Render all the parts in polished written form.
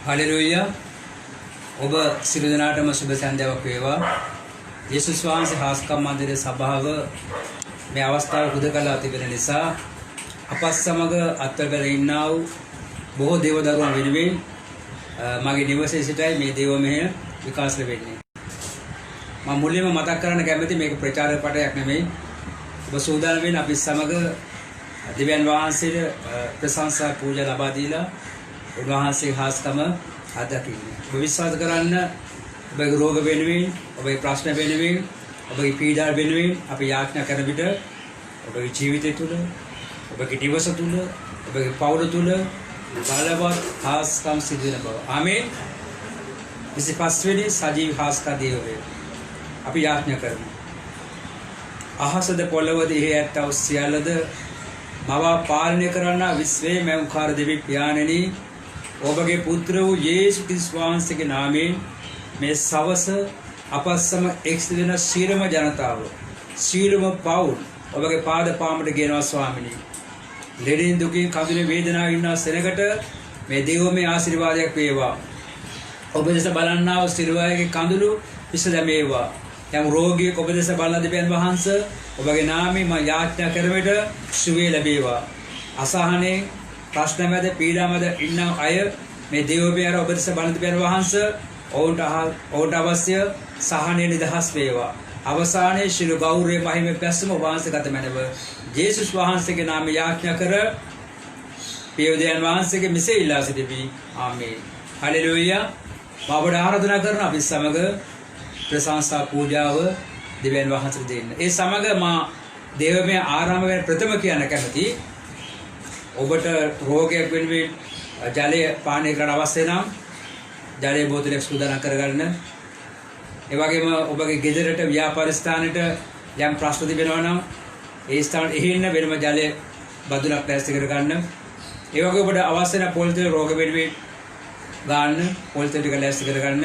Hallelujah. ඔබ සියලු දෙනාටම සුබ සන්ධ්‍යාවක් වේවා. යේසුස් වහන්සේ හාස්කම් මන්දිරයේ සභාව මේ අවස්ථාව හුදකලා තිබෙන නිසා අපත් සමග අත්වල ඉන්නා වූ බොහෝ දේව දරුවන් වෙනුවෙන් මගේ නිවසේ සිටයි මේ දේව මෙහෙය විකාශ වෙන්නේ. මම මුලින්ම මතක් කරන්න කැමති මේක ප්‍රචාර පටයක් නෙමෙයි. ඔබ සූදානම් වෙන්න අපි සමග දෙවියන් වහන්සේට ප්‍රශංසා පූජා ලබා දීලා උන්වහන්සේ හාස්කම අත්දකින්න. ඔබ විශ්වාස කරන්න ඔබගේ රෝග වෙනුවෙන්, ඔබගේ ප්‍රශ්න වෙනුවෙන්, ඔබගේ පීඩා වෙනුවෙන් අපි යාඥා කරන විට ඔබගේ ජීවිතය තුළ, ඔබගේ දිවස තුළ, ඔබගේ පවුල තුළ බලවත් හාස්කම් සිදු වෙන බව. ආමේන්. 25 වෙනි සජීව හාස්කම් දේවය අපි යාඥා කරමු. අහසද පොළවද ඉහි ඇත්තව සියල්ලද මවා පාලනය කරන්න විශ්වයේ මෞඛාර දෙවි පියාණෙනි, ඔබගේ පුත්‍ර වූ යේසුස් ක්‍රිස්තුස් වහන්සේගේ නාමයෙන් මේ සවස අපස්සම එක්සිදෙන සීලම ජනතාව, සීලම පවුල් ඔබගේ පාද පාමුට ගෙනවා ස්වාමිනී. ලෙඩින් දුකින් කඳුලේ වේදනාව ඉන්නා සෙනගට මේ දේවමය ආශිර්වාදයක් වේවා. ඔබ දෙස බලන්නා වූ සිරුරයේ කඳුළු විස දැමේවා. යම් රෝගියෙක් ඔබ දෙස බලන දෙවියන් වහන්සේ ඔබගේ නාමයෙන් මම යාඥා කරමිට සුවය ලැබේවා. අසහනේ ප්‍රශ්න මැද පීඩා මැද ඉන්න අය මේ දේවමය අර ඔබ දෙස බලන දෙවියන් වහන්සේ ඔවුන්ට අවශ්‍ය සහනය නිදහස් වේවා. අවසානයේ ශිරු ගෞරවයේ මහිම පැස්සම වහන්සේ ගත මැනව යේසුස් වහන්සේගේ නාමයෙන් යාඥා කර පියවදයන් වහන්සේගේ මිසේ ඉල්ලා සිටිමි. ආමේන්. හලෙලූයා. අපට ආරාධනා කරන අපි සමග ප්‍රශංසා පූජාව දෙවියන් වහන්සේට දෙන්න. ඒ සමග මා දේවමය ආරාම වෙන ප්‍රථම කියන්න කැමති. ඔබට රෝගයක් වෙනුවෙන් ජලය පානය කරන්න අවශ්‍ය නම් ජලයේ බෝතලයක් සූදානම් කරගන්න. ඒ වගේම ඔබගේ ගෙදරට ව්‍යාපාර ස්ථානෙට යම් ප්‍රශ්න තිබෙනවා නම් ඒ ස්ථානට එහින්න වෙනම ජලය බදුලක් ලෑස්ති කරගන්න. ඒ වගේ ඔබට අවශ්‍ය නැ පොල් තෙල් රෝග වෙනුවෙන් ගන්න පොල් තෙල් ටික ලෑස්ති කරගන්න.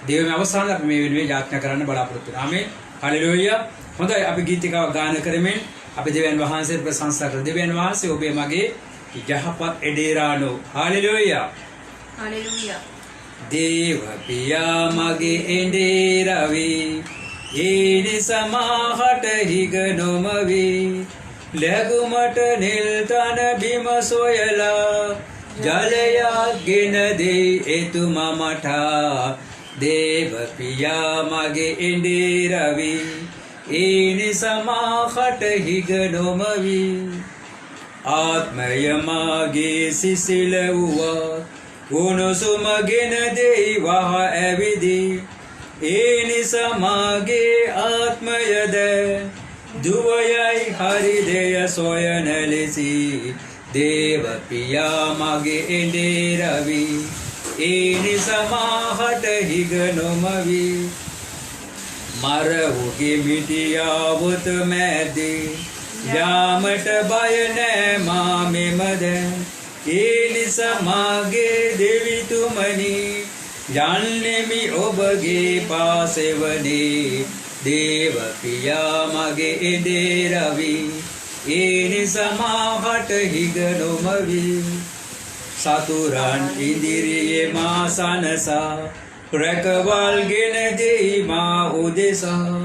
දේවමය අවසානයේ අපි මේ වෙනුවෙන් යාඥා කරන්න බලාපොරොත්තු වෙනවා. ආමේන්. හලෙලූයා. හොඳයි, අපි ගීතිකාවක් ගාන කරමින් අපි දෙවියන් වහන්සේට ප්‍රශංසා කරමු. දෙවියන් වහන්සේ ඔබේ මගේ යහපත් එඩේරානෝ. හලෙලූයා. හලෙලූයා. දේව පියා මගේ එඬේරවි, ඒ නිසමාහට හිග නොමවි, ලැබුමට නිල් තන බිම සොයලා ජලයක් ගෙන දෙයි එතුමා මට. දේව පියා මගේ එඬේරවි, ඒ නිසමාහට හිග නොමවි, ආත්මය මගේ සිසිල වූවා, උණුසුම ගෙන දෙයි වහ ඇවිදි, ඒ නිසා මාගේ ආත්මයද දුවයයි හරිදය සොයන ලෙසි. දේව පියා මගේ එඬේරවි, ඒ නිසා මාහට හිග නොමවි, මරවුගේ මිටියාවත මැදේ යාමට බය නෑ මා මෙමද. ඒ නිසා මාගේ දෙවිතුමනි යන්නෙමි ඔබගේ පාසෙවනේ. දේව පියා මගේ එඬේරවි, ඒ නිසා මාහට හිග නොමවි, සතුරන් ඉදිරියේ මා සනසා රැකවල් ගෙන දෙයි මා උදෙසා.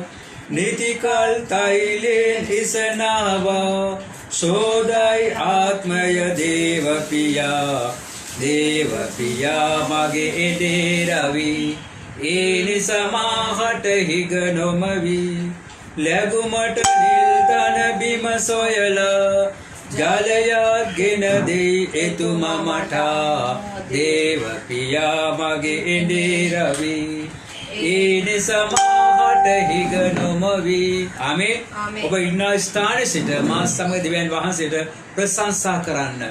නිතිකල් තෛලෙන් හිසනවා සෝදයි ආත්මය දේව පියා. දේව පියා මගේ එඬේරවි, ඒ නිසා මාහට හිග නොමවි, ලැබුමට නිල් තන බිම සොයලා ජලයක් ගෙන දෙයි එතුමා මට. දේව පියා මගේ එඬේරවි, ඒ නිසා මාහට හිග නොමවි. ආමේන්. ඔබ ඉන්න ස්ථානයේ සිට මා සමග දෙවියන් වහන්සේට ප්‍රශංසා කරන්න.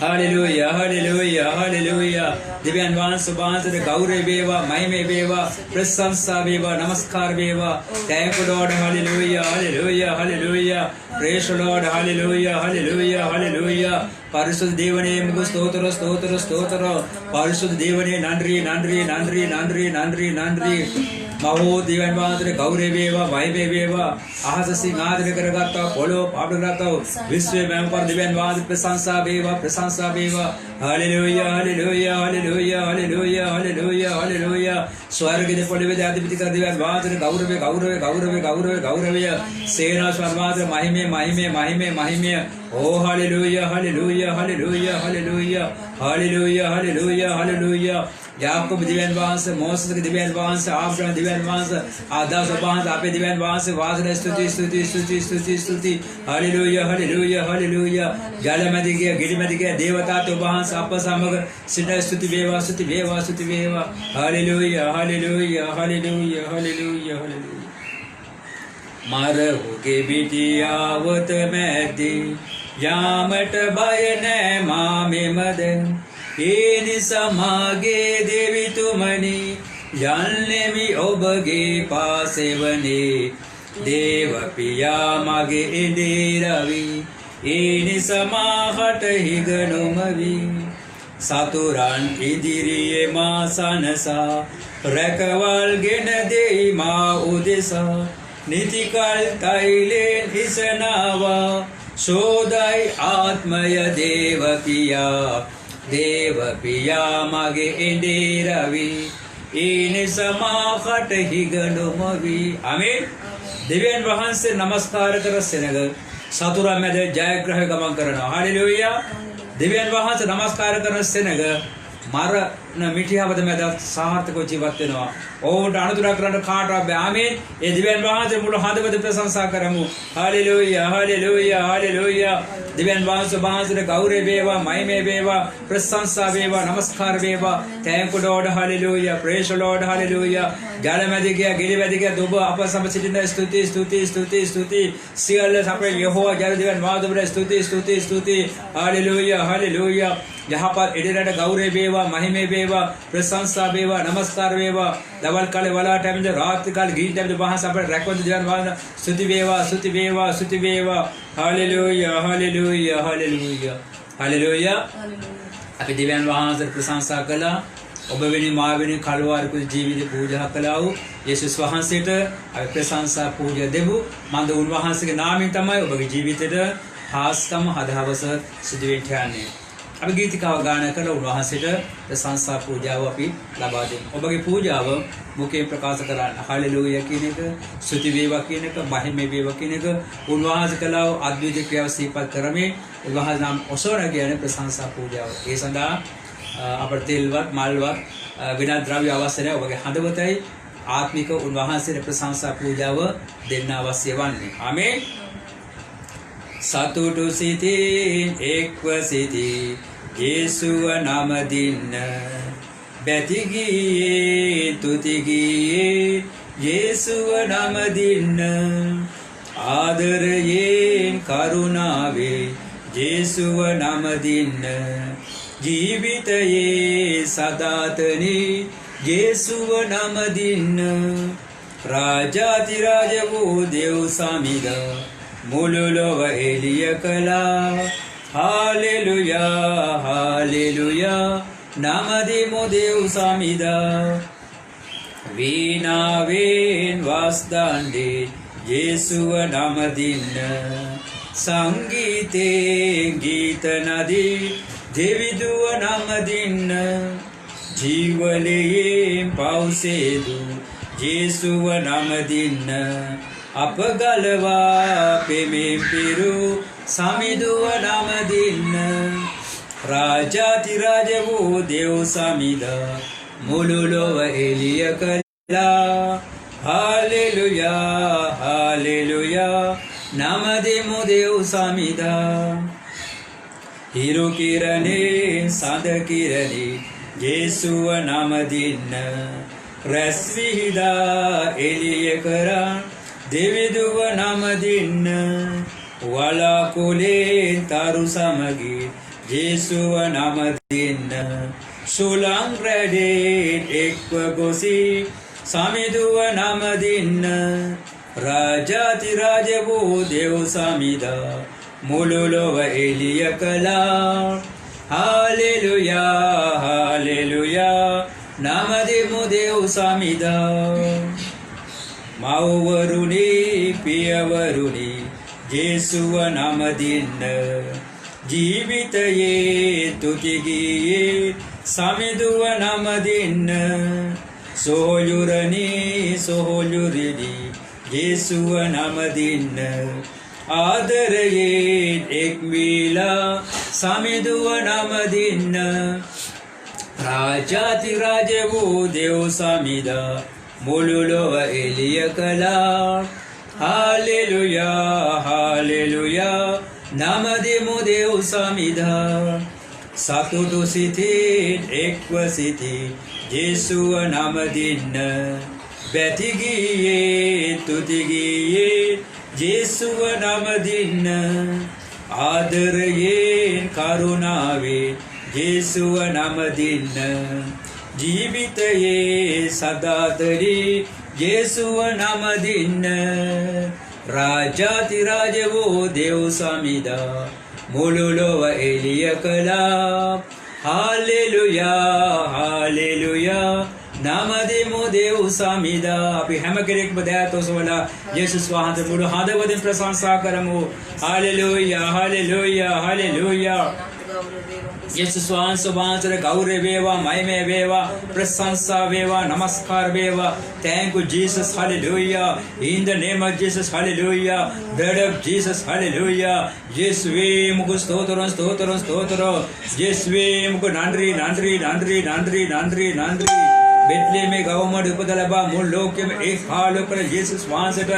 හලෙලූයා. හලෙලූයා. හලෙලූයා. දෙවියන් වහන්සේ වහන්සේට ගෞරවය වේවා, මහිමය වේවා, ප්‍රශංසා වේවා, නමස්කාර වේවා. Thank you Lord. Hallelujah. Hallelujah. Hallelujah. Praise the Lord. Hallelujah. Hallelujah. Hallelujah. பரிசுத்த தேவனே உமக்கு ஸ்தோத்திரம் ஸ்தோத்திரம் ஸ்தோத்திரம். பரிசுத்த தேவனே நன்றி நன்றி நன்றி நன்றி நன்றி நன்றி. මහෝ දිව්‍යන් වහන්සේ ගෞරව වේවා මහිමේ වේවා අහස සිංහාසන කරගත්තා පොළොව පාපඩ කරගත්තා විශ්වයේ මම පර දිව්‍යන් වහන්සේ ප්‍රශංසා වේවා hallelujah hallelujah hallelujah hallelujah hallelujah hallelujah ස්වර්ගයේ පොළොවේ අධිපති කර දිව්‍යන් වහන්සේ ගෞරවය සේනා ස්වර්ගාධිපති මහිමේ Oh hallelujah hallelujah hallelujah hallelujah hallelujah hallelujah hallelujah याकूब दिव्यन वंश मोसेस के दिव्यन वंश अब्राहम दिव्यन वंश आदाम वंश आपे दिव्यन वंश वासना स्तुति हालेलुया हालेलुया हालेलुया जलमदिके गिरिमदिके देवता तो वंश आप समग्र सिद्ध स्तुति वेवा hallelujah hallelujah hallelujah hallelujah hallelujah मारहु के बिटियावत मैदी यामट भयने मामे मदन एनि समागे देवी तुमनी यान्नेमि ओबगे पासेवने देव पिया मागे इंदे रवि एनि समाहट हिगनुमवि सातुरान इदिरिये मा सनसा रकवाल ගෙන देई मा उदेसा नीतिकाल तैलेन हिसनावा शोदाई आत्मय देव पिया मागे इंदे रवि इन समाहट हिगनुमवि आमीन दिव्यन वහන්සේ नमस्कार कर सेनग सतुरा में जयग्रह गमन करना हालेलुया दिव्यन वහන්සේ नमस्कार कर सेनग मार न मिठियावद में सार्थक जीवत වෙනවා ඕවට අනුතුරා කරන්න කාටවත් බෑ ආමේන් ඒ දිව්‍යන් වහන්සේ මුළු හදවත ප්‍රශංසා කරමු හalleluya hallelujah hallelujah දිව්‍යන් වහන්සේ ගෞරව වේවා මහිමේ වේවා ප්‍රශංසා වේවා නමස්කාර වේවා thank you lord hallelujah praise the lord hallelujah ජලමැදිකේ ගිරිමැදිකේ දුබ අප සම සිටින ස්තුති සියල්ල අපේ යෙහෝවා ජල දිව්‍යන් වහන්සේ ස්තුති hallelujah hallelujah यहाँ पर इधर गौरव वेवा महिमे वेवा प्रशंसा वेवा नमस्कार वेवा दवल काले वाला टाइम जो रात काल घी टाइम जो वहाँ सब रखवत जान वहाँ स्तुति वेवा हालेलुया हालेलुया हालेलुया हालेलुया अभी दिव्यान वहाँ से प्रशंसा कला ඔබවෙනි මාවෙනි කල්වාරි ජීවිත පූජා කළාවු යේසුස් වහන්සේට අපි ප්‍රශංසා පූජා දෙමු මන්ද උන්වහන්සේගේ නාමයෙන් තමයි ඔබගේ ජීවිතේට හාස්කම හදවස සිදු වෙන්නේ අපි ගීතිකාව ගායනා කළ උන්වහන්සේට ප්‍රශංසා පූජාව අපි ලබා දෙමු ඔබගේ පූජාව මුඛයෙන් ප්‍රකාශ කරන්න හalleluya කියන එක ස්තුති වේවා කියන එක මහිමේ වේවා කියන එක උන්වහන්සේ කළා අද්විතීය ක්‍රියාව සිහිපත් කරමින් උන්වහන්සේ නම් ඔසවන කියන්නේ ප්‍රශංසා පූජාව ඒ සඳහා අපට තෙල්වත් මල්වත් වෙනත් ද්‍රව්‍ය අවශ්‍ය නැහැ ඔබගේ හදවතයි ආත්මික උන්වහන්සේට ප්‍රශංසා පූජාව දෙන්න අවශ්‍ය වන්නේ ආමේන් සතුටු සිතින් එක්ව සිටි යේසුව නම දින්න බැති ගියේ තුති ගියේ යේසුව නම දින්න ආදරයෙන් කරුණාවේ යේසුව නම දින්න ජීවිතයේ සදාතනි යේසුව නම දින්න රාජාතිරාජ වූ දෙව් සමිඳා මුළු ලොව එළිය කළා हालेलुया हालेलुया नाम देमो देव सामिदा वीणावेन वासदांडे येसुव नाम दिन्न संगीते गीत नदी देविदुव नाम दिन्न जीवलये पावसेदु येसुव नाम दिन्न अपगलवा पेमे पिरु सामिदुव नाम दिन्न राजातिराज वो देव सामिदा मुलु लोव एलिय कला हालेलुया हालेलुया नाम देमो देव सामिदा हिरो किरणे साद किरणे येसुव नाम दिन्न रस्विहिदा एलिय करा देविदुव नाम दिन्न वाला कोले तारु समगी येसुव नाम दिन्न सुलांग रेडे एक गोसी सामिदुव नाम दिन्न राजातिराज वो देव सामिदा मुलुलोव एलिय कला हालेलुया हालेलुया नाम देमो देव सामिदा මව්වරුනි පියවරුනි ජේසුව නම දින්න ජීවිතයේ තුති ගියේ සමිඳුව නම දින්න සොහොයුරනි සොහොයුරිනි ජේසුව නම දින්න ආදරයේ එක්විලා සමිඳුව නම දින්න රාජාති රාජ වූ දෙව් සමිඳා මුළු ලොව එළිය කළා හාලෙලුයා හාලෙලුයා නම දෙමු දෙව් සමිඳා සතුටු සිතින් එක්ව සිටි ජේසුව නම දින්න බැති ගියේ තුති ගියේ ජේසුව නම දින්න ආදරයෙන් කරුණාවෙන් ජේසුව නම දින්න ජීවිතයේ සදාතරී ජේසුව නම දින්න රාජාති රාජ වූ දෙව් සමිඳා මුළු ලොව එළිය කළා හාලෙලුයා හාලෙලුයා නම දෙමු දෙව් සමිඳා අපි හැම කෙනෙක්ම දෑත් ඔසවලා යේසුස් වහන්සේ මුළු හදවතින් ප්‍රශංසා කරමු හාලෙලුයා හාලෙලුයා හාලෙලුයා යේසුස් වහන්සේ ගෞරව වේවා මහිමය වේවා ප්‍රශංසා වේවා නමස්කාර වේවා thank you Jesus hallelujah in the name of Jesus hallelujah blood of Jesus hallelujah இயேசுவே உமக்கு ஸ்தோத்திரம் ஸ்தோத்திரம் ஸ்தோத்திரம் இயேசுவே உமக்கு நன்றி நன்றி நன்றி நன்றி நன்றி நன்றி बेतलेहम गवमड उपदलबा मूल लोक में एक हाल पर यीशु वහන්සේට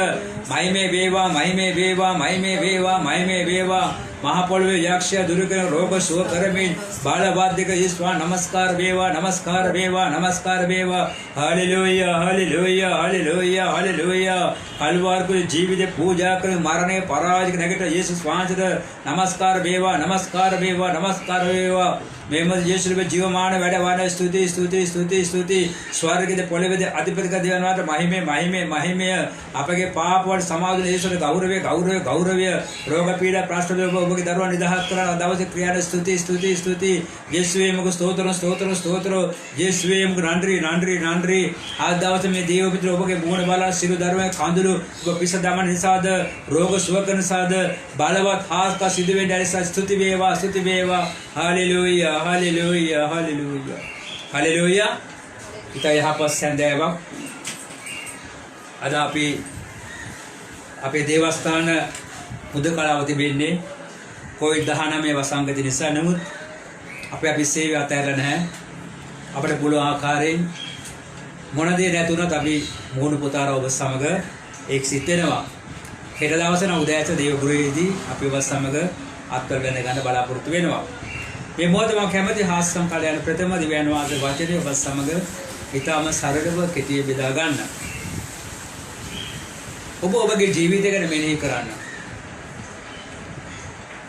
මහිමේ වේවා මහිමේ වේවා මහිමේ වේවා මහිමේ වේවා महापौलवे यक्ष्य दुर्गण रोग सुख करमिन बालवाद्यक ईश्वर नमस्कार वेवा नमस्कार वेवा नमस्कार वेवा हालेलुया हालेलुया हालेलुया हालेलुया हलवार को जीवित पूजा कर मारने पराज नगट यीशु स्वांचद नमस्कार वेवा नमस्कार वेवा नमस्कार वेवा मेमद यीशु वे जीवमान वेडवान स्तुति स्तुति स्तुति स्तुति स्वर्ग के पोलेवे अधिपति का देवनाथ महिमे महिमे महिमे आपके पाप और समाज यीशु गौरव गौरव गौरव रोग पीड़ा प्राष्ट्र ඔබගේ දරුවා නිදහස් කරන දවසේ ක්‍රියාවේ ස්තුති ස්තුති ස්තුති යේසුවේ මුක ස්තෝත්‍රම් ස්තෝත්‍රම් ස්තෝත්‍ර යේසුවේ මුක නන්රි නන්රි නන්රි ආ දවසේ මේ දේව පිටර ඔබගේ මුණ බලා සිරු දරුවා කඳුළු ඔබ පිස දමන නිසාද රෝග සුව කරන නිසාද බලවත් ආස්ත සිදු වෙන්න ඇලසා ස්තුති වේවා හාලෙලූයා හාලෙලූයා හාලෙලූයා හාලෙලූයා ඊට යහපත් සඳෑවක් අද අපේ දේවස්ථාන මුදකලාව තිබෙන්නේ COVID-19 වසංගතය නිසා නමුත් අපි සේවය අතහැරලා නැහැ. අපිට පුළුවන් ආකාරයෙන් මොන දේ නැතුණත් අපි මූණ පුතාර ඔබ සමග එක් සිටිනවා. හෙට දවසේ උදෑසන දේව ගෘහයේදී අපි ඔබ සමග අත්වල ගන්න බලාපොරොත්තු වෙනවා. මේ මොහොත මම කැමති හාස්‍යම් කලයන් ප්‍රථම දිව්‍යන් වහන්සේ වචනේ ඔබ සමග ඊටම සරලව කෙටිය බෙදා ගන්න. ඔබ ඔබගේ ජීවිතය ගැන මෙනෙහි කරන්න.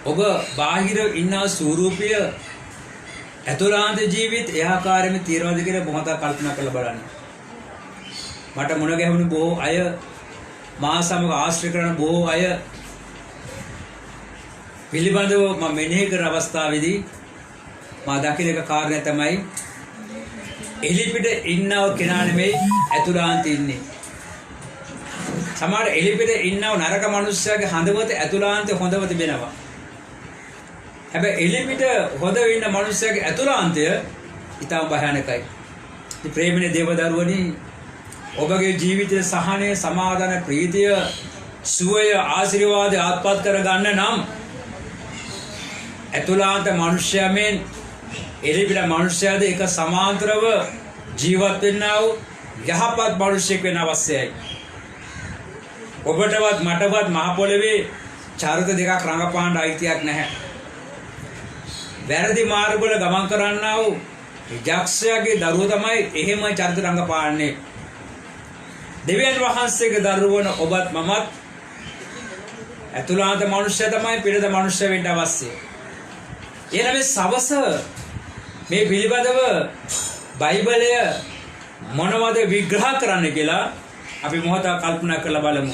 ඔබ බාහිර ඉන්න ස්වරූපය ඇතුළාන්ත ජීවිත එහාකාරයෙන්ම තීරණද කියලා මොහොතක් කල්පනා කරලා බලන්න. මට මුණ ගැහුණු බොහෝ අය මා සමග ආශ්‍රය කරන බොහෝ අය පිළිබඳව මම මෙනෙහි කරන අවස්ථාවේදී මා දකින එක කාරණය තමයි එළිපිට ඉන්නව කෙනා නෙමෙයි ඇතුළාන්ත ඉන්නේ. සමහර එළිපිට ඉන්නව නරක මිනිස්සයාගේ හදවත ඇතුළාන්ත හොඳව තිබෙනවා. හැබැයි එළිපිට හොඳ වෙන්න මිනිස්සයාගේ ඇතුළාන්තය ඊටම භයානකයි. ඉතින් ප්‍රේමනේ දේවදරුවනි ඔබගේ ජීවිතයේ සහනය සමාදාන ප්‍රීතිය සුවය ආශිර්වාද ආත්පත් කර ගන්න නම් ඇතුළාන්ත මිනිස්සයාමෙන් එළිපිට මිනිස්සයාද එක සමාන්තරව ජීවත් වෙන්නා වූ යහපත් මිනිසෙක් වෙන්න අවශ්‍යයි. ඔබටවත් මටවත් මහ පොළවේ චරිත දෙකක් රඟපාන්න අයිතියක් නැහැ. වැරදි මාර්ගවල ගමන් කරන්නා වූ යක්ෂයාගේ දරුවෝ තමයි එහෙම චරිත රඟපාන්නේ. දෙවියන් වහන්සේගේ දරුවන ඔබත් මමත් ඇතුළාන්ත මනුෂ්‍ය තමයි පිළිද මනුෂ්‍ය වෙන්න අවශ්‍යයි. එහෙනම් මේ සවස මේ පිළිබඳව බයිබලය මොනවද විග්‍රහ කරන්න කියලා අපි මොහොතක් කල්පනා කරලා බලමු.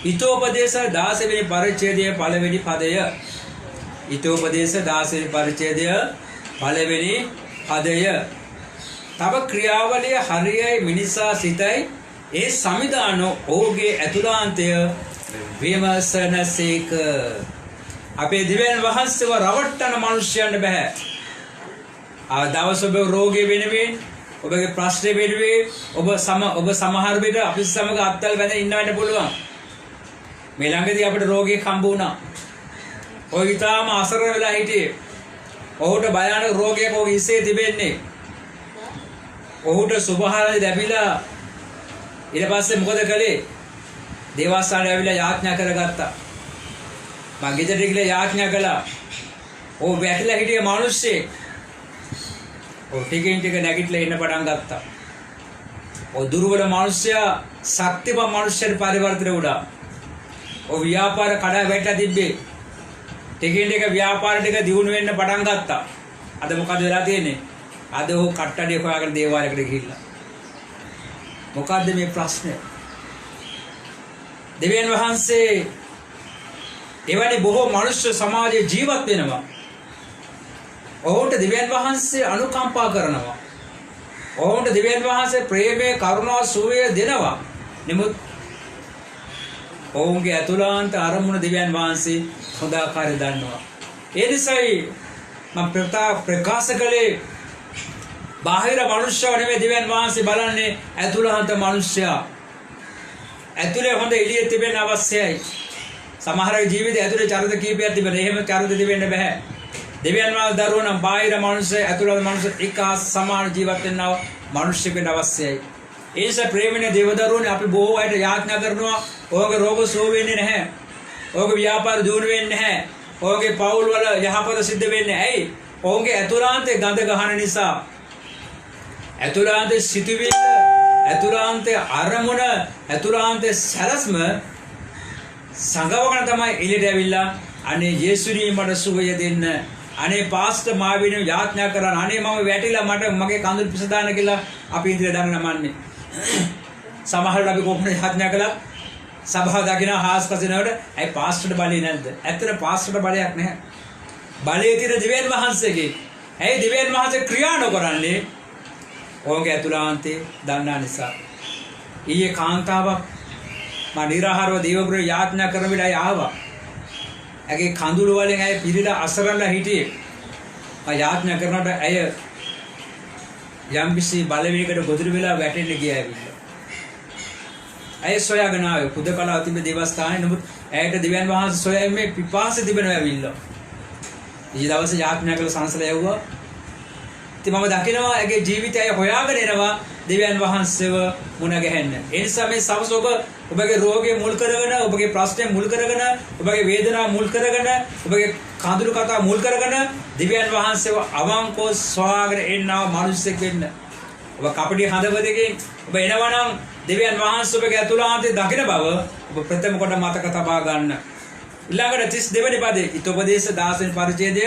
ඊතෝපදේශ 16 වෙනි පරිච්ඡේදයේ පළවෙනි පදය. ඊතෝපදේශ 16 වෙනි පරිච්ඡේදය පළවෙනි පදය. තව ක්‍රියාවලිය හරියයි මිනිසා සිතයි ඒ සමිදාන ඔහුගේ ඇතුළාන්තය විමසනසේක. අපේ දිව්‍යන් වහන්සේව රවට්ටන මිනිස්යන්ට බෑ. දවස ඔබ රෝගී වෙනුවෙන්, ඔබගේ ප්‍රශ්න වෙනුවෙන් ඔබ සමහර විට අපි සමග අත්වල බැඳ ඉන්න වෙන්න පුළුවන්. මේ ළඟදී අපිට රෝගියෙක් හම්බ වුණා. ඔය ඊටාම අසරණ වෙලා හිටියේ. ඔහුට භයානක රෝගයක් ඔහුගේ ඉස්සේ තිබෙන්නේ. ඔහුට සුභාරය ලැබිලා ඊට පස්සේ මොකද කළේ? දේවස්ථානයට ඇවිල්ලා යාඥා කරගත්තා. මං ගෙදරට ගිහලා යාඥා කළා. ඔහු වැටිලා හිටිය මිනිස්සෙක්. ඔහු ටිකෙන් ටික නැගිටලා එන්න පටන් ගත්තා. ඔහු දුර්වල මිනිසයා ශක්තිමත් මිනිසෙට පරිවර්තනය වුණා. ඔහු ව්‍යාපාර කඩා වැටලා තිබ්බේ. ටිකෙන් ටික ව්‍යාපාර ටික දියුණු වෙන්න පටන් ගත්තා. අද මොකද වෙලා තියෙන්නේ? අද ඔහු කට්ටඩිය හොයාගෙන දේවාලයකට ගිහිල්ලා. මොකද්ද මේ ප්‍රශ්නේ? දෙවියන් වහන්සේ එවැනි බොහෝ මනුෂ්‍ය සමාජයේ ජීවත් වෙනවා. ඔහුට දෙවියන් වහන්සේ අනුකම්පා කරනවා. ඔහුට දෙවියන් වහන්සේ ප්‍රේමය, කරුණාව, සුවය දෙනවා. නමුත් ඔවුන්ගේ ඇතුළාන්ත අරමුණ දෙවියන් වහන්සේ හොඳ ආකාරයෙන් දන්නවා. ඒ නිසායි මම ප්‍රකාශ කළේ බාහිර මනුෂ්‍යව නෙමෙයි දෙවියන් වහන්සේ බලන්නේ ඇතුළාන්ත මනුෂ්‍යයා. ඇතුලේ හොඳ එළිය තිබෙන්න අවශ්‍යයි. සමහර ජීවිතය ඇතුලේ චරිත කීපයක් තිබෙන. එහෙම චරිත තිබෙන්න බෑ. දෙවියන් වහන්සේ දරුවෝ නම් බාහිර මනුෂ්‍ය ඇතුළත මනුෂ්‍ය එක සමාන ජීවත් වෙන්නව මනුෂ්‍ය වෙන්න අවශ්‍යයි. ඒ නිසා ප්‍රේමනේ දේවදරුවෝනේ අපි බොහෝ අයට යාඥා කරනවා. ඔයගේ රෝග සුව වෙන්නේ නැහැ. ඔයගේ ව්‍යාපාර දියුණු වෙන්නේ නැහැ. ඔයගේ පවුල් වල යහපත සිද්ධ වෙන්නේ ඇයි? ඔවුන්ගේ ඇතුළාන්තේ ගඳ ගහන නිසා. ඇතුළාන්තේ සිටුවිල්ල, ඇතුළාන්තේ අරමුණ, ඇතුළාන්තේ සැලස්ම සංගවකන තමයි එළියට ඇවිල්ලා අනේ යේසුනි මට සුවය දෙන්න. අනේ පාස්ටර් මා වෙනුවෙන් යාඥා කරන්න. අනේ මම වැටිලා මට මගේ කඳුළු පිස දාන්න කියලා අපි ඉදිරිය දඟන නමන්නේ. සමහරවිට අපි කොහොමද යාඥා කළා? සභාව දකින්න හාස් කසිනවට ඇයි පාස්ටර්ට බලේ නැද්ද? ඇත්තට පාස්ටර්ට බලයක් නැහැ. බලයේ තියෙන දෙවියන් වහන්සේගේ. ඇයි දෙවියන් වහන්සේ ක්‍රියා නොකරන්නේ? ඔහුගේ ඇතුළාන්තේ දන්නා නිසා. ඊයේ කාන්තාවක් මා නිරාහාරව දේවගුරු යාඥා කරන විට ආවා. ඇගේ කඳුළු වලින් ඇය පිරීලා අසරණලා හිටියේ. මා යාඥා කරනකොට ඇය යම්කිසි බලවේගයකට ගොදුරු වෙලා වැටෙන්න ගියා ඇවිල්ලා. ඇය සොයාගෙන ආවේ කුදකලාව තිබෙන දේවස්ථානේ. නමුත් ඇයට දෙවියන් වහන්සේ සොයන්නේ පිපාසෙ තිබෙනවා ඇවිල්ලා. ඊ දවසේ යාඥා කළ සංසල යවුවා. ඉතින් මම දකිනවා ඇගේ ජීවිතය හොයාගෙන එනවා දෙවියන් වහන්සේව මුණ ගැහෙන්න. ඒ නිසා මේ සවස ඔබගේ රෝගය මුල් කරගෙන, ඔබගේ ප්‍රශ්නය මුල් කරගෙන, ඔබගේ වේදනාව මුල් කරගෙන, ඔබගේ කඳුළු කතා මුල් කරගෙන දෙවියන් වහන්සේව අවංකව සොයාගෙන එන්නා මිනිසෙක් වෙන්න. ඔබ කපටි හදවතකින් ඔබ එනවනම් දෙවියන් වහන්සේ ඔබගේ ඇතුළාන්තේ දකින බව ඔබ ප්‍රථම කොට මතක තබා ගන්න. ඊළඟට 32 වෙනි පදේ ඊතෝපදේශ 16 වෙනි පරිච්ඡේදය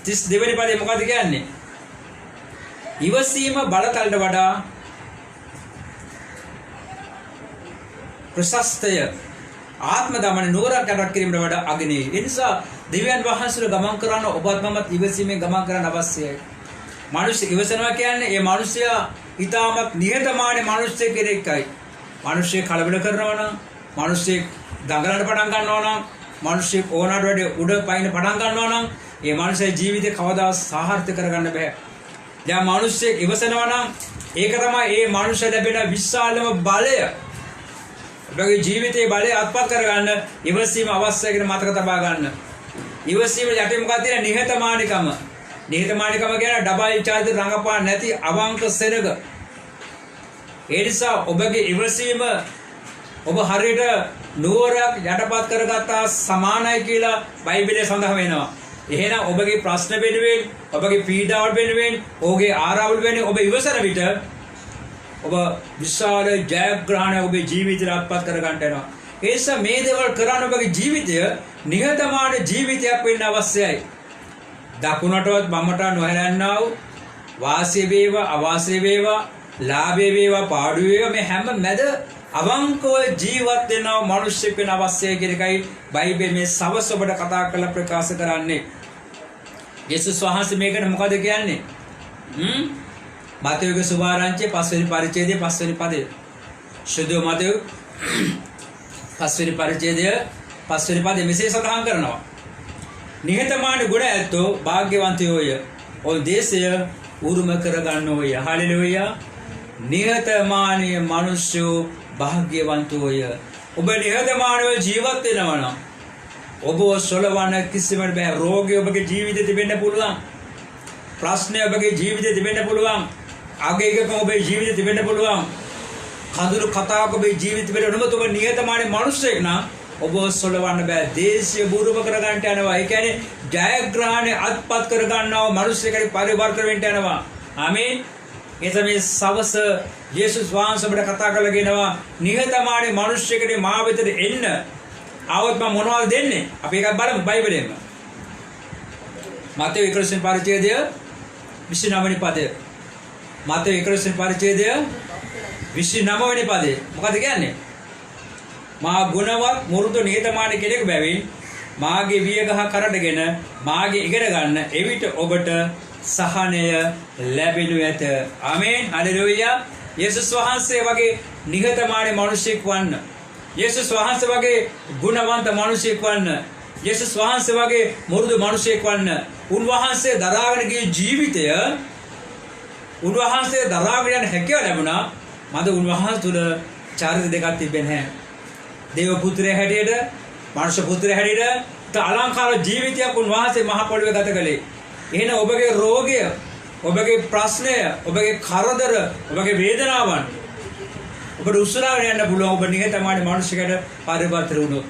32 වෙනි පදේ මොකද කියන්නේ? ඉවසීම බලතලට වඩා ප්‍රශස්තය, ආත්ම දමන නුවරක් යටත් කිරීමට වඩා අගනේයි. ඒ නිසා දෙවියන් වහන්සේට ගමන් කරන ඔබත් මමත් ඉවසීමෙන් ගමන් කරන්න අවශ්‍යයි. මිනිස්සු ඉවසනවා කියන්නේ ඒ මිනිසයා ඊටමත් නිහතමානී මිනිස්සෙක් කෙනෙක්යි. මිනිස්සු කලබල කරනවා නම්, මිනිස්සු දඟලන්න පටන් ගන්නවා නම්, මිනිස්සු ඕනට වැඩි උඩ පයින් පටන් ගන්නවා නම් ඒ මිනිස්සේ ජීවිතේ කවදාවත් සාර්ථක කරගන්න බෑ. දැන් මිනිස්සෙක් ඉවසනවා නම් ඒක තමයි ඒ මනුෂ්‍ය ලැබෙන විශාලම බලය. ඔබගේ ජීවිතයේ බලය අත්පත් කරගන්න ඉවසීම අවශ්‍යයි කියන මතක තබා ගන්න. ඉවසීම යටි මොකක්ද තියෙන නිහතමානීකම. නිහතමානීකම කියන්නේ ඩබල් චාර්ජ් රංගපාන නැති අවංක සෙනග. ඒ නිසා ඔබගේ ඉවසීම ඔබ හරියට නුවරක් යටපත් කරගත්තා සමානයි කියලා බයිබලයේ සඳහන් වෙනවා. එහෙනම් ඔබගේ ප්‍රශ්න වෙනුවෙන්, ඔබගේ පීඩාවල් වෙනුවෙන්, ඔබගේ ආරාවල් වෙනුවෙන් ඔබ ඉවසන විට ඔබ විශාල ජයග්‍රහණය ඔබේ ජීවිතයට අත්පත් කර ගන්නට යනවා. ඒ නිසා මේ දේවල් කරන්න ඔබගේ ජීවිතය නිහතමානී ජීවිතයක් වෙන්න අවශ්‍යයි. දකුණටවත් වමට නොහැරෙන්නා වූ වාසිය වේවා, අවාසිය වේවා, ලාභය වේවා, පාඩුව වේවා මේ හැම මැද අවංකව ජීවත් වෙනව මිනිස්සෙක් වෙන අවශ්‍යයි කියන එකයි බයිබලයේ මේ සවස් ඔබට කතා කරලා ප්‍රකාශ කරන්නේ. යේසුස් වහන්සේ මේකට මොකද කියන්නේ? මතේයුගේ සුභාරංචියේ 5 වෙනි පරිච්ඡේදයේ 5 වෙනි පදේ. ශුද්ධ මතයු පස්වෙනි පරිච්ඡේදය පස්වෙනි පදයේ මෙසේ සඳහන් කරනවා. නිහතමානී ගුණ ඇත්තෝ වාග්යවන්තයෝය. ඔවුන් දේශය උරුම කරගන්නෝය. හලෙලූයා. නිහතමානී මිනිස්සු වාග්යවන්තෝය. ඔබ නිහතමානීව ජීවත් වෙනවා නම් ඔබ සොලවන කිසිම බෑ. රෝගය ඔබගේ ජීවිතේ තිබෙන්න පුළුවන්. ප්‍රශ්න ඔබගේ ජීවිතේ තිබෙන්න පුළුවන්. අගයක ඔබේ ජීවිතේ තිබෙන්න පුළුවන්. කඳුළු කතාවක ඔබේ ජීවිතේ තිබෙන්න නමුත් ඔබ නිහතමානී මිනිස්සෙක් නම් ඔබ සොලවන්න බෑ. දේශය බුරුම කරගන්නට යනවා. ඒ කියන්නේ ජයග්‍රහණය අත්පත් කරගන්නව මිනිස්සෙකුට පරිවර්තන වෙන්න යනවා. ආමේන්. ඒ තමයි සවස යේසුස් වහන්සේ අපට කතා කරලා කියනවා නිහතමානී මිනිස්සෙකුට මා වෙතට එන්න. ආවොත් මම මොනවද දෙන්නේ? අපි එකක් බලමු බයිබලෙන්ම. මතේ 11 වෙනි පරිච්ඡේදය 29 වෙනි පදය. මතේ 11 වෙනි පරිච්ඡේදය 29 වෙනි පදය. මොකද කියන්නේ? මා ගුණවත් මුරුදු නිහතමානී කෙනෙක් බැවින් මාගේ වියගහ කරඩගෙන මාගේ ඉගෙන ගන්න එවිට ඔබට සහනය ලැබෙනු ඇත. ආමේන්. හලෙලූයා. යේසුස් වහන්සේ වගේ නිහතමානී මිනිසෙක් වන්න. යේසුස් වහන්සේ වගේ ගුණවන්ත මිනිසෙක් වන්න. යේසුස් වහන්සේ වගේ මුරුදු මිනිසෙක් වන්න. උන්වහන්සේ දරාගෙන ගිය ජීවිතය උන්වහන්සේ දරාගෙන යන හැකියාව ලැබුණා. මද උන්වහන්සේ තුල චරිත දෙකක් තිබෙන්නේ නැහැ. දේව පුත්‍රයා හැටියට, මනුෂ්‍ය පුත්‍රයා හැටියට අලංකාර ජීවිතයක් උන්වහන්සේ මහ පොළොවේ ගත කළේ. එහෙනම් ඔබගේ රෝගය, ඔබගේ ප්‍රශ්නය, ඔබගේ කරදර, ඔබගේ වේදනාවන් ඔබට උස්සලාගෙන යන්න පුළුවන්. ඔබ නිහතමානී මනුෂ්‍යකට පරිවර්තන වුණොත්,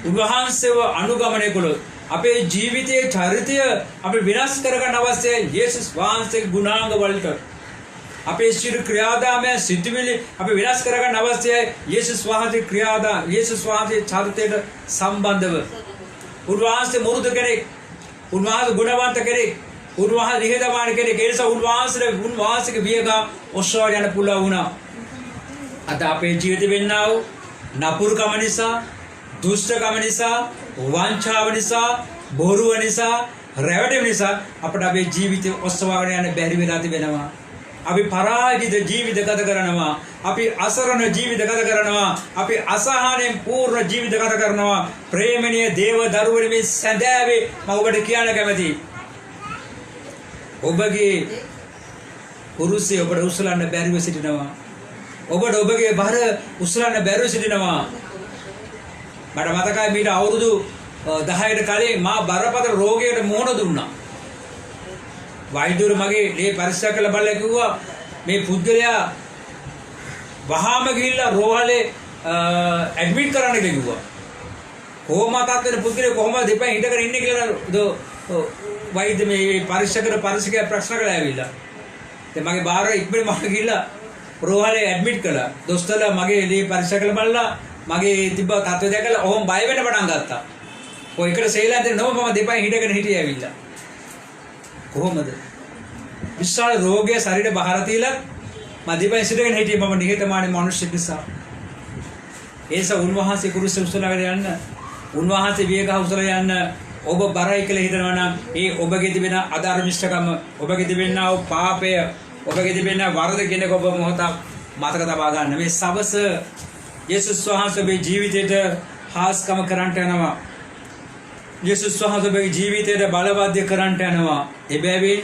උන්වහන්සේව අනුගමනය කළොත් අපේ ජීවිතයේ චරිතය අපි විනාශ කරගන්න අවශ්‍යයි. යේසුස් වහන්සේගේ ගුණාංග වලට අපේ සියලු ක්‍රියාදාමයන් සිතුවිලි අපි විනාශ කරගන්න අවශ්‍යයි. යේසුස් වහන්සේගේ ක්‍රියාදාම, යේසුස් වහන්සේගේ චරිතයට සම්බන්ධව. උන්වහන්සේ මුරුදු කෙනෙක්, උන්වහන්සේ ගුණවන්ත කෙනෙක්, උන්වහන්සේ නිහතමානී කෙනෙක්. ඒ නිසා උන්වහන්සේගේ වියගහ ඔස්සවගෙන යන්න පුළුවන් වුණා. අද අපේ ජීවිතේ වෙන්නා වූ නපුරුකම නිසා, දුෂ්ටකම නිසා, වංචාව නිසා, බොරුව නිසා, රැවටීම නිසා අපට අපේ ජීවිතය ඔස්සවාගෙන යන්න බැරි වෙලා තිබෙනවා. අපි පරාජිත ජීවිත ගත කරනවා. අපි අසරණ ජීවිත ගත කරනවා. අපි අසහනෙන් පූර්ණ ජීවිත ගත කරනවා. ප්‍රේමණීය දේව දරුවනි, මේ සැඳෑවේ මම ඔබට කියන්න කැමතියි. ඔබගේ කුරුසිය ඔබට උස්සලන්න බැරිව සිටිනවා. ඔබට ඔබගේ බර උස්සලන්න බැරිව සිටිනවා. මට මතකයි මීට අවුරුදු 10කට කලින් මා බරපතල රෝගයකට මුහුණ දුන්නා. වෛද්‍යවරු මගේ මේ පරීක්ෂා කළ බලලා කිව්වා මේ පුද්ගලයා වහාම ගිහිල්ලා රෝහලේ ඇඩ්මිට් කරන්න කියලා කිව්වා. කොහොමද තාත්තේ පුද්ගලයා කොහොමද දෙපැයි හිටගෙන ඉන්නේ කියලා වෛද්‍ය මේ පරීක්ෂකයා ප්‍රශ්න කළා ඇවිල්ලා. දැන් මගේ බාහිර ඉක්මනට මම ගිහිල්ලා රෝහලේ ඇඩ්මිට් කළා. දොස්තරලා මගේ මේ පරීක්ෂා කළ බලලා මගේ තිබ්බ තත්ත්වය දැකලා ඔහොම බය වෙන්න පටන් ගත්තා. ඔය එකට සේලා දෙන්න නෝ මම දෙපැයි හිටගෙන හිටියේ ඇවිල්ලා. කොහොමද? විශාල රෝගය ශරීරේ බහර තියලා මම දෙපැයි සිටගෙන හිටියේ මම නිහතමානී මිනිස්සෙක් නිසා. ඒස උන්වහන්සේ කුරුසේ උස්සලාගෙන යන්න, උන්වහන්සේ වියගහ උස්සලා යන්න ඔබ බරයි කියලා හිතනවා නම් ඒ ඔබගේ තිබෙන අධර්මිෂ්ඨකම, ඔබගේ තිබෙන පාපය, ඔබගේ තිබෙන වරද කෙනෙක් ඔබ මොහොතක් මතක තබා ගන්න. මේ සවස යේසුස් වහන්සේ ඔබේ ජීවිතයට හාස්කම කරන්නට යනවා. යේසුස් වහන්සේ ඔබේ ජීවිතයට බලවත්ය කරන්නට යනවා. එබැවින්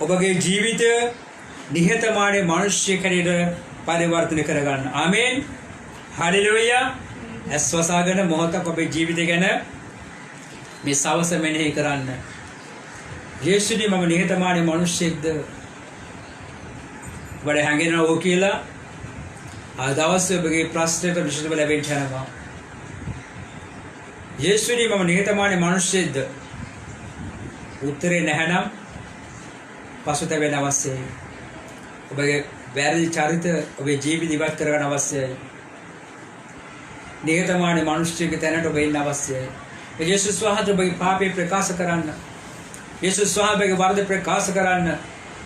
ඔබගේ ජීවිතය නිහතමානී මිනිස්සෙක් හැටියට පරිවර්තනය කරගන්න. ආමේන්. හලෙලූයා. ඇස්වසාගෙන මොහොතක් ඔබේ ජීවිතය ගැන මේ සවස මෙනෙහි කරන්න. යේසුනි මම නිහතමානී මිනිස්සෙක්ද? වැඩ හැංගෙනවෝ කියලා ආ දවසේ ඔබගේ ප්‍රශ්නයට විසඳුම ලැබෙන්න යනවා. යේසුනි මම නිහතමානී මිනිස්සෙක්ද? උත්තරේ නැහැනම් පසුතැවෙන්න අවශ්‍යයි. ඔබගේ වැරදි චරිත ඔබේ ජීවිත ඉවත් කරගන්න අවශ්‍යයි. නිහතමානී මිනිස්සෙක්ගේ තැනට ඔබ ඉන්න අවශ්‍යයි. යේසුස් වහන්සේ ඔබගේ පාපේ ප්‍රකාශ කරන්න. යේසුස් වහන්සේගේ වරද ප්‍රකාශ කරන්න.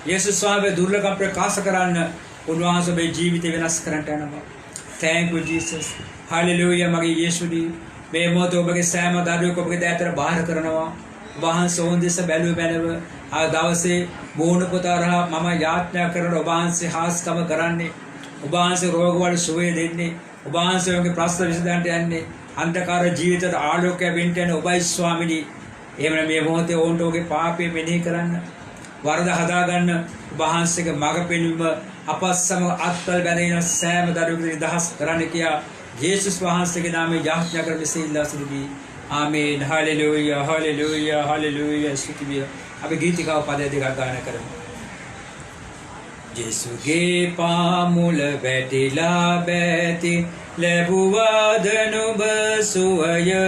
යේසුස් වහන්සේගේ දුර්ලභකම් ප්‍රකාශ කරන්න. උන්වහන්සේ ඔබේ ජීවිතය වෙනස් කරන්නට යනවා. Thank you Jesus. Hallelujah. මගේ යේසුනි මේ මොහොතේ ඔබගේ සෑම දරුවෙක් ඔබගේ දෑතට බාහිර කරනවා. වහන්සේ ඕන්දෙස බැලුව බැලව ආ දවසේ බෝණ පුතාරහා මම යාඥා කරන ඔබ වහන්සේ හාස්කම කරන්නේ ඔබ වහන්සේ රෝගවල සුවය දෙන්නේ. ඔබ වහන්සේ ඔබගේ ප්‍රශ්න විසඳන්නට යන්නේ. අන්ධකාර ජීවිතයට ආලෝකය වෙන්න යන ඔබයි ස්වාමිනී. එහෙමනම් මේ මොහොතේ ඕන්ට ඔබගේ පාපය මෙනෙහි කරන්න. වරද හදාගන්න ඔබ වහන්සේගේ මඟ පෙන්වීම අප සමග අත්වල බැඳෙන සෑම දරුවෙකුට නිදහස් කරන්න කියා යේසුස් වහන්සේගේ නාමයෙන් යාඥා කර මෙසේ ඉල්ලා සිටිමි. ආමේන්. Hallelujah hallelujah hallelujah. ස්තුතිය. අපි ගීතිකාව පද දෙකක් ගායනා කරමු. යේසුගේ පාමුල වැටිලා බැති ලැබුවාද නුඹ සුවය.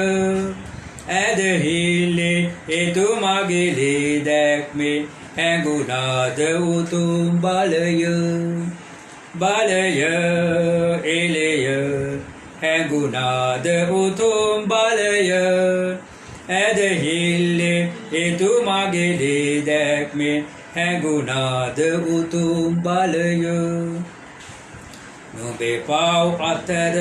ඇදහිල්ලේ එතුමාගේ ලේ දැක්මේ ඇඟුණාද උතුම් බලය. බලය එලෙය ඇඟුණාද උතුම් බලය. ඇදහිල්ලේ එතුමාගේ ලේ දැක්මේ ඇඟුණාද උතුම් බලය. නුඹේ පව් අතර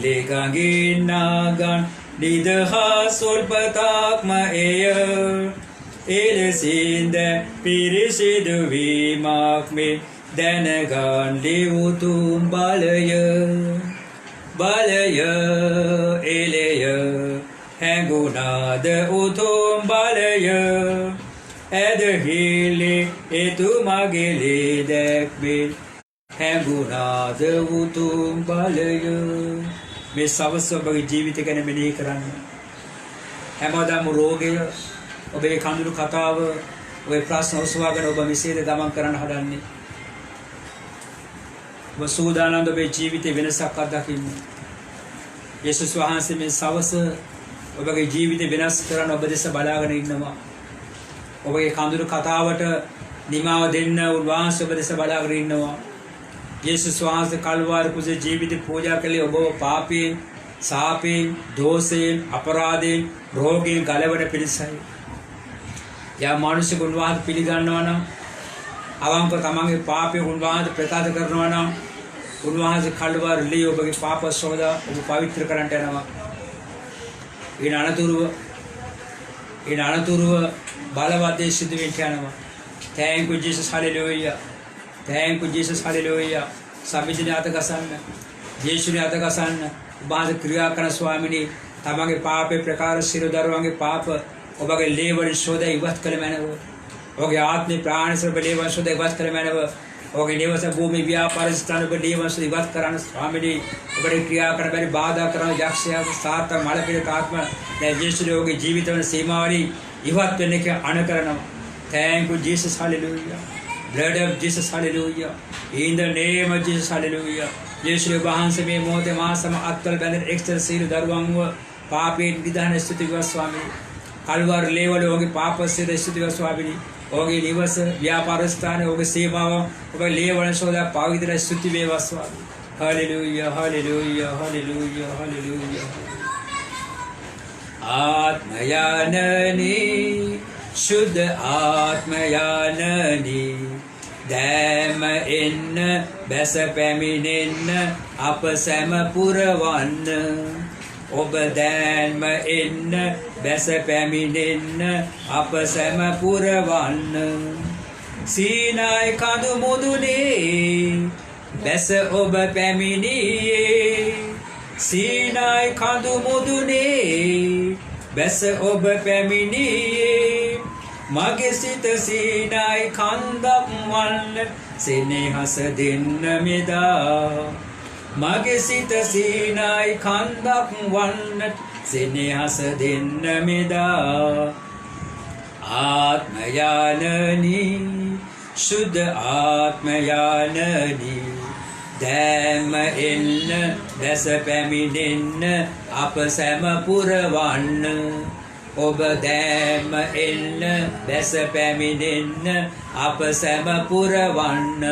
ලේ ගඟින් නාගන් නිදහස් උල්පතක්ම එය. එලෙසින්ද පිරිසිදු වීමක් මේ දැනගන්ලි උතුම් බලය. බලය එලෙය හැඟුණාද උතුම් බලය. ඇදහිල්ලේ එතුමාගේ ලේ දැක්මේ හැඟුණාද උතුම් බලය. මේ සවස් ඔබගේ ජීවිතය ගැන මෙනෙහි කරන්න. හැමදාම රෝගය, ඔබේ කඳුළු කතාව, ඔබේ ප්‍රශ්න ඔසවාගෙන ඔබ මෙසේද ගමන් කරන්න හදන්නේ. ඔබ සූදානම්ද ඔබේ ජීවිතේ වෙනසක් අත්දකින්න. යේසුස් වහන්සේ මේ සවස ඔබගේ ජීවිතේ වෙනස් කරන්න ඔබ දෙස බලාගෙන ඉන්නවා. ඔබගේ කඳුළු කතාවට නිමාව දෙන්න උන්වහන්සේ ඔබ දෙස බලාගෙන ඉන්නවා. යේසුස් වහන්සේ කල්වාරි කුසේ ජීවිතේ පූජා කළේ ඔබව පාපයෙන්, සාපයෙන්, දෝෂයෙන්, අපරාධයෙන්, රෝගයෙන් ගලවන පිණිසයි. යා මානුෂික උන්වහන්සේ පිළිගන්නවා නම්, අවංක තමන්ගේ පාපය උන්වහන්සේ ප්‍රකාශ කරනවා නම්, උන්වහන්සේ කල්වාරි ලී ඔබගේ පාප සෝදා ඔබ පවිත්‍ර කරන්නට යනවා. ඊන අනතුරුව බලවත් දේ සිදු වෙන්න යනවා. Thank you Jesus, hallelujah. Thank you Jesus, hallelujah. සමිතිනේ අත ගසන්න, යේසුනේ අත ගසන්න. ඔබ ක්‍රියා කරන ස්වාමිනී, තමන්ගේ පාපේ ප්‍රකාර සියලු දරුවන්ගේ පාප ඔබගේ ලේවල ශෝධය ඉවත් කළ මැනව. ඔබගේ ආත්මේ ප්‍රාණ සර්ව ලේවල ශෝධය ඉවත් කළ මැනව. ඔබගේ නිවස භූමි ව්‍යාපාර ස්ථාන ඔබ ලේවල ශෝධය ඉවත් කරන ස්වාමිනී, ඔබේ ක්‍රියා කරන බැරි බාධා කරන යක්ෂයා සාත මලපිරිත ආත්ම දැන් යේසුනේ ඔබගේ ජීවිතවල සීමාවලි ඉවත් වෙන්න කිය අණ කරනවා. Thank you Jesus, hallelujah. Blood of Jesus, hallelujah. In the name of Jesus, hallelujah. යේසුස් වහන්සේ මේ මොහොතේ මා සම අත්වල බැඳෙන එක්ස්තර සීල දරුවන්ව පාපයෙන් නිදහන ස්තුති වා ස්වාමී. කල්වාරි ලේවල ඔහුගේ පාප සියද ස්තුති වා ස්වාමී. ඔහුගේ නිවස ව්‍යාපාර ස්ථානයේ ඔහුගේ සේවාව ඔබගේ ලේවල ශෝධා පවිත්‍ර ස්තුති වේවා ස්වාමී. Hallelujah, hallelujah, hallelujah, hallelujah. ආත්මයනනි शुद्ध आत्मयाननी දැම එන්න බැස පැමිණෙන්න අප සැම පුරවන්න. ඔබ දැන්ම එන්න බැස පැමිණෙන්න අප සැම පුරවන්න. සීනායි කඳු මුදුනේ බැස ඔබ පැමිණියේ. සීනායි කඳු මුදුනේ බැස ඔබ පැමිණියේ. මගේ සිත සීනායි කන්දක් වන්න සෙනෙහස දෙන්න මෙදා. මගේ සිත සීනායි කන්දක් වන්න සෙනෙහස දෙන්න මෙදා. ආත්මයානනි शुद्ध आत्मयाननी දැම එන්න දැස පැමිණෙන්න අප සැම පුරවන්න. ඔබ දැම එන්න දැස පැමිණෙන්න අප සැම පුරවන්න.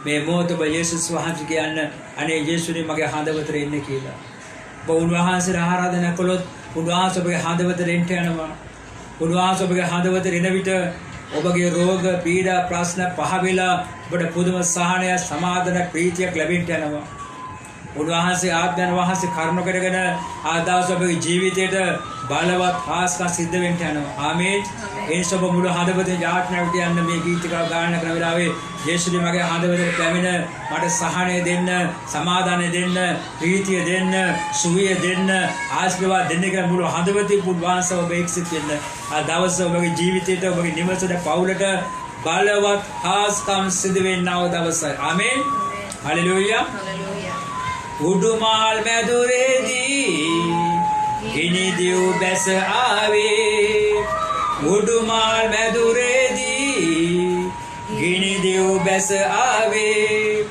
මේ මොහොත ඔබ යේසුස් වහන්සේ කියන්න, අනේ යේසුනේ මගේ හදවතට එන්න කියලා. ඔබ උන්වහන්සේට ආරාධනා කළොත් උන්වහන්සේ ඔබගේ හදවතට එන්න යනවා. උන්වහන්සේ ඔබගේ හදවතට එන විට ඔබගේ රෝග පීඩා ප්‍රශ්න පහ වෙලා ඔබට පුදුම සහනය, සමාධන, ප්‍රීතියක් ලැබෙන්න යනවා. උන්වහන්සේ ආත්මයන් වහන්සේ කරුණ කරගෙන ආදාස ඔබගේ ජීවිතයට බලවත් හාස්කම් සිද්ධ වෙන්න යනවා. ආමේන්. ඒ සබ මුළු හදවතේ යාඥාවට යන්න මේ ගීතිකාව ගායනා කරන වෙලාවේ යේසුනි මගේ හදවතේ පැමිණ මට සහනය දෙන්න, සමාදානය දෙන්න, ප්‍රීතිය දෙන්න, සුවය දෙන්න, ආශිර්වාද දෙන්න කියලා මුළු හදවතින් පුදුවාසව ඔබ එක්සිත වෙන්න. ආ දවස ඔබගේ ජීවිතයට ඔබගේ නිවසට පවුලට බලවත් හාස්කම් සිද්ධ වෙන්නව දවසයි. ආමේන්. හලෙලූයා. උඩුමාල් මැදුරේදී ගිනි දිව් බැස ආවේ. උඩුමාල් මැදුරේදී ගිනි දිව් බැස ආවේ.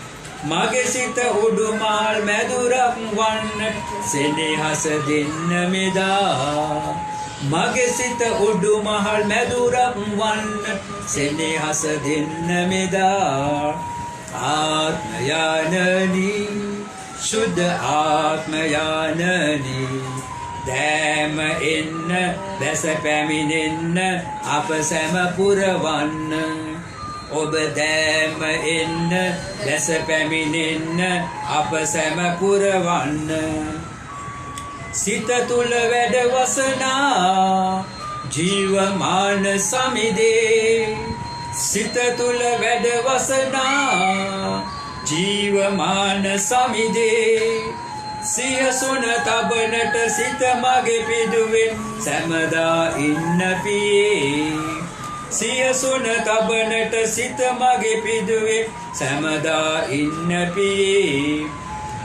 මගේ සිත උඩුමාල් මැදුරක් වන්නට සෙනෙහස දෙන්න මෙදා. මගේ සිත උඩුමහල් මැදුරක් වන්නට සෙනෙහස දෙන්න මෙදා. ආත්මයනනි शुद्ध आत्मयाननी දැම එන්න දැස පැමිණෙන්න අප සැම පුරවන්න. ඔබ දැම එන්න දැස පැමිණෙන්න අප සැම පුරවන්න. සිත තුල වැඩ වසනා ජීවමාන සමිදේ. සිත තුල වැඩ වසනා ජීවමාන සමිදේ. සියසුන තබනට සිත මගේ පිදුවේ සැමදා ඉන්න පියේ. සියසුන තබනට සිත මගේ පිදුවේ සැමදා ඉන්න පියේ.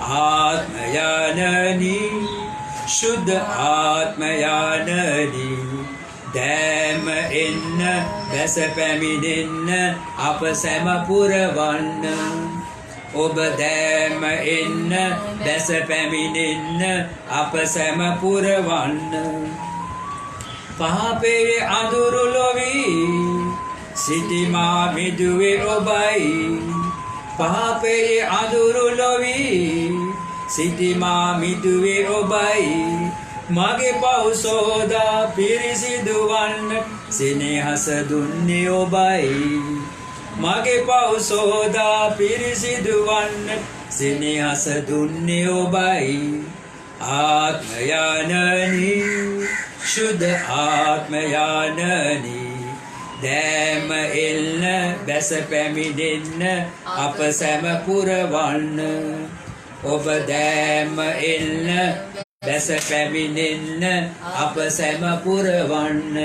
ආත්මයනනි शुद्ध आत्मयाननी දැම එන්න දැස පැමිණෙන්න අප සැම පුරවන්න. ඔබ දැම එන්න දැස පැමිණෙන්න අප සැම පුරවන්න. පාපයේ අඳුරු ලොවී සිටිමා මිදුවේ ඔබයි. පාපයේ අඳුරු ලොවී සිටිමා මිදුවේ ඔබයි. මගේ පව් සෝදා පිරිසිදු වන්න සෙනෙහස දුන්නේ ඔබයි. මගේ පව් සෝදා පිරිසිදු වන්න සෙනෙහස දුන්නේ ඔබයි. ආත්මයනනි शुद्ध आत्मयाननी දැම එල්න බැස පැමිණෙන්න අප සැම පුරවන්න. ඔබ දැම එල්න දැස පැමිණෙන්න අප සැම පුරවන්න.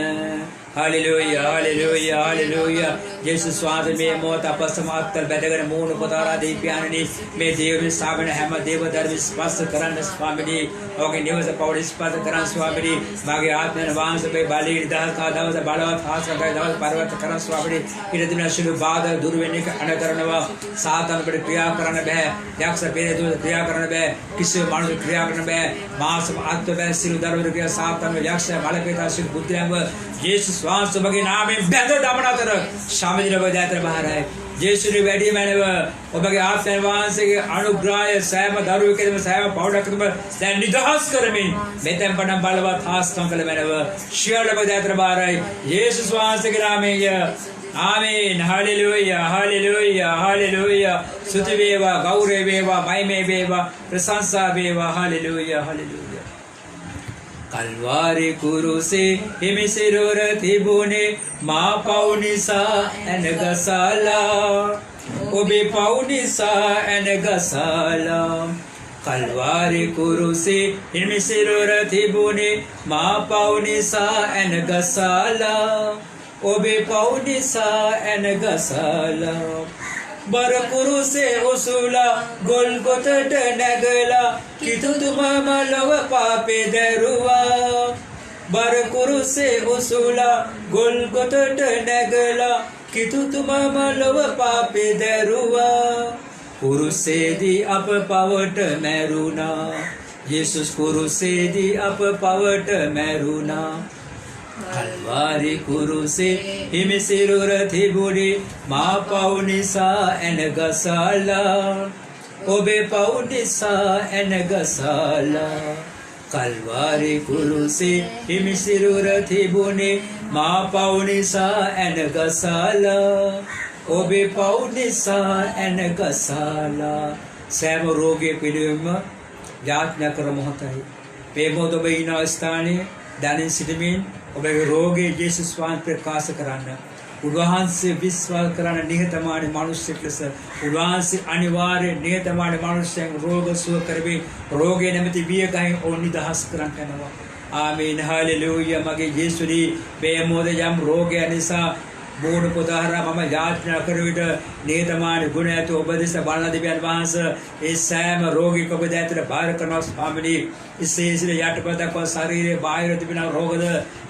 Hallelujah hallelujah hallelujah. यीशु स्वामी में मौत अपसमाप्त कर बैठकर मून पतारा दे प्यानी में देव में सामने हम देव धर्म स्पर्श करन स्वामी ओके निवस पौड़ स्पर्श करन स्वामी मागे आत्मा वांस पे बाली दास का दास बालवत हास का दास पर्वत करन स्वामी इन दिन शुभ बाद दुर्वेने का अन करनवा सातन पर क्रिया करन बे यक्ष पेरे जो क्रिया करन बे किसी मानुष क्रिया करन बे मास आत्म बे सिर दर्व क्रिया सातन यक्ष बालपेता सिर बुद्धिंग यीशु स्वांस मगे नाम में बेहतर दामना तर शामिल रब जातर बाहर है. यीशु ने बैठी मैंने ඔබගේ ආත්මවාංශයේ අනුග්‍රහය සෑම දරුවෙකුගේම සෑම පෞඩකටම දැන් නිදහස් කරමින් මෙතෙන් පටන් බලවත් හාස්කම් කළ මැනව ශියලබ දාතර බාරයි යේසුස් වහන්සේගේ නාමයෙන් ආමේන්. Hallelujah hallelujah hallelujah. ස්තුති වේවා, ගෞරව වේවා, මහිමේ වේවා, ප්‍රශංසා වේවා. Hallelujah hallelujah. කල්වාරි කුරුසේ හිමි සිරුර තිබුණේ මා පව් නිසා ඇනගසලා. ඔබේ පව් නිසා ඇනගසලා. කල්වාරි කුරුසේ හිමි සිරුර තිබුණේ මා පව් නිසා ඇනගසලා. ඔබේ පව් නිසා ඇනගසලා. බර කුරුසේ උසුලා ගොල්ගොතට නැගලා කිතුතුමම ලොව පාපේ දැරුවා. බර කුරුසේ උසුලා ගොල්ගොතට නැගලා කිතුතුමම ලොව පාපේ දැරුවා. කුරුසේදී අප පවට මැරුණා. යේසුස් කුරුසේදී අප පවට මැරුණා. කල්වාරි කුරුසේ හිමි සිරුර තිබුණේ මා පව් නිසා ඇනගසලා. ඔබේ පව් නිසා ඇනගසලා. කල්වාරි කුරුසේ හිමි සිරුර තිබුණේ මා පව් නිසා ඇනගසලා. ඔබේ පව් නිසා ඇනගසලා. සෑම රෝගයේ පිළිවෙම යාඥා කර මොහොතයි. මේ මොහොත ඔබ ඉන්න ස්ථානයේ දැනින් සිටමින් ඔබගේ රෝගයේ යේසුස් වහන්සේ ප්‍රකාශ කරන්න. උන්වහන්සේ විශ්වාස කරන නිහතමානී මිනිසෙක් ලෙස උන්වහන්සේ අනිවාර්ය නිහතමානී මිනිසෙන් රෝග සුව කරවි රෝගේ නැමැති බියගහින් ඕන් නිදහස් කරන්න යනවා. ආමීන් හාලෙලූයා. මගේ යේසුනි මේ මොහොත යම් රෝගය නිසා බෝඩ පොදාහරා මම යාඥා කර විට නිහතමානී ගුණ ඇති ඔබ දෙස බලන දෙවියන් වහන්සේ ඒ සෑම රෝගික ඔබ දැතට බාර කරනවා ස්වාමිනී. විශේෂයෙන් යටපතක ශරීරයේ බාහිර තිබෙන රෝගද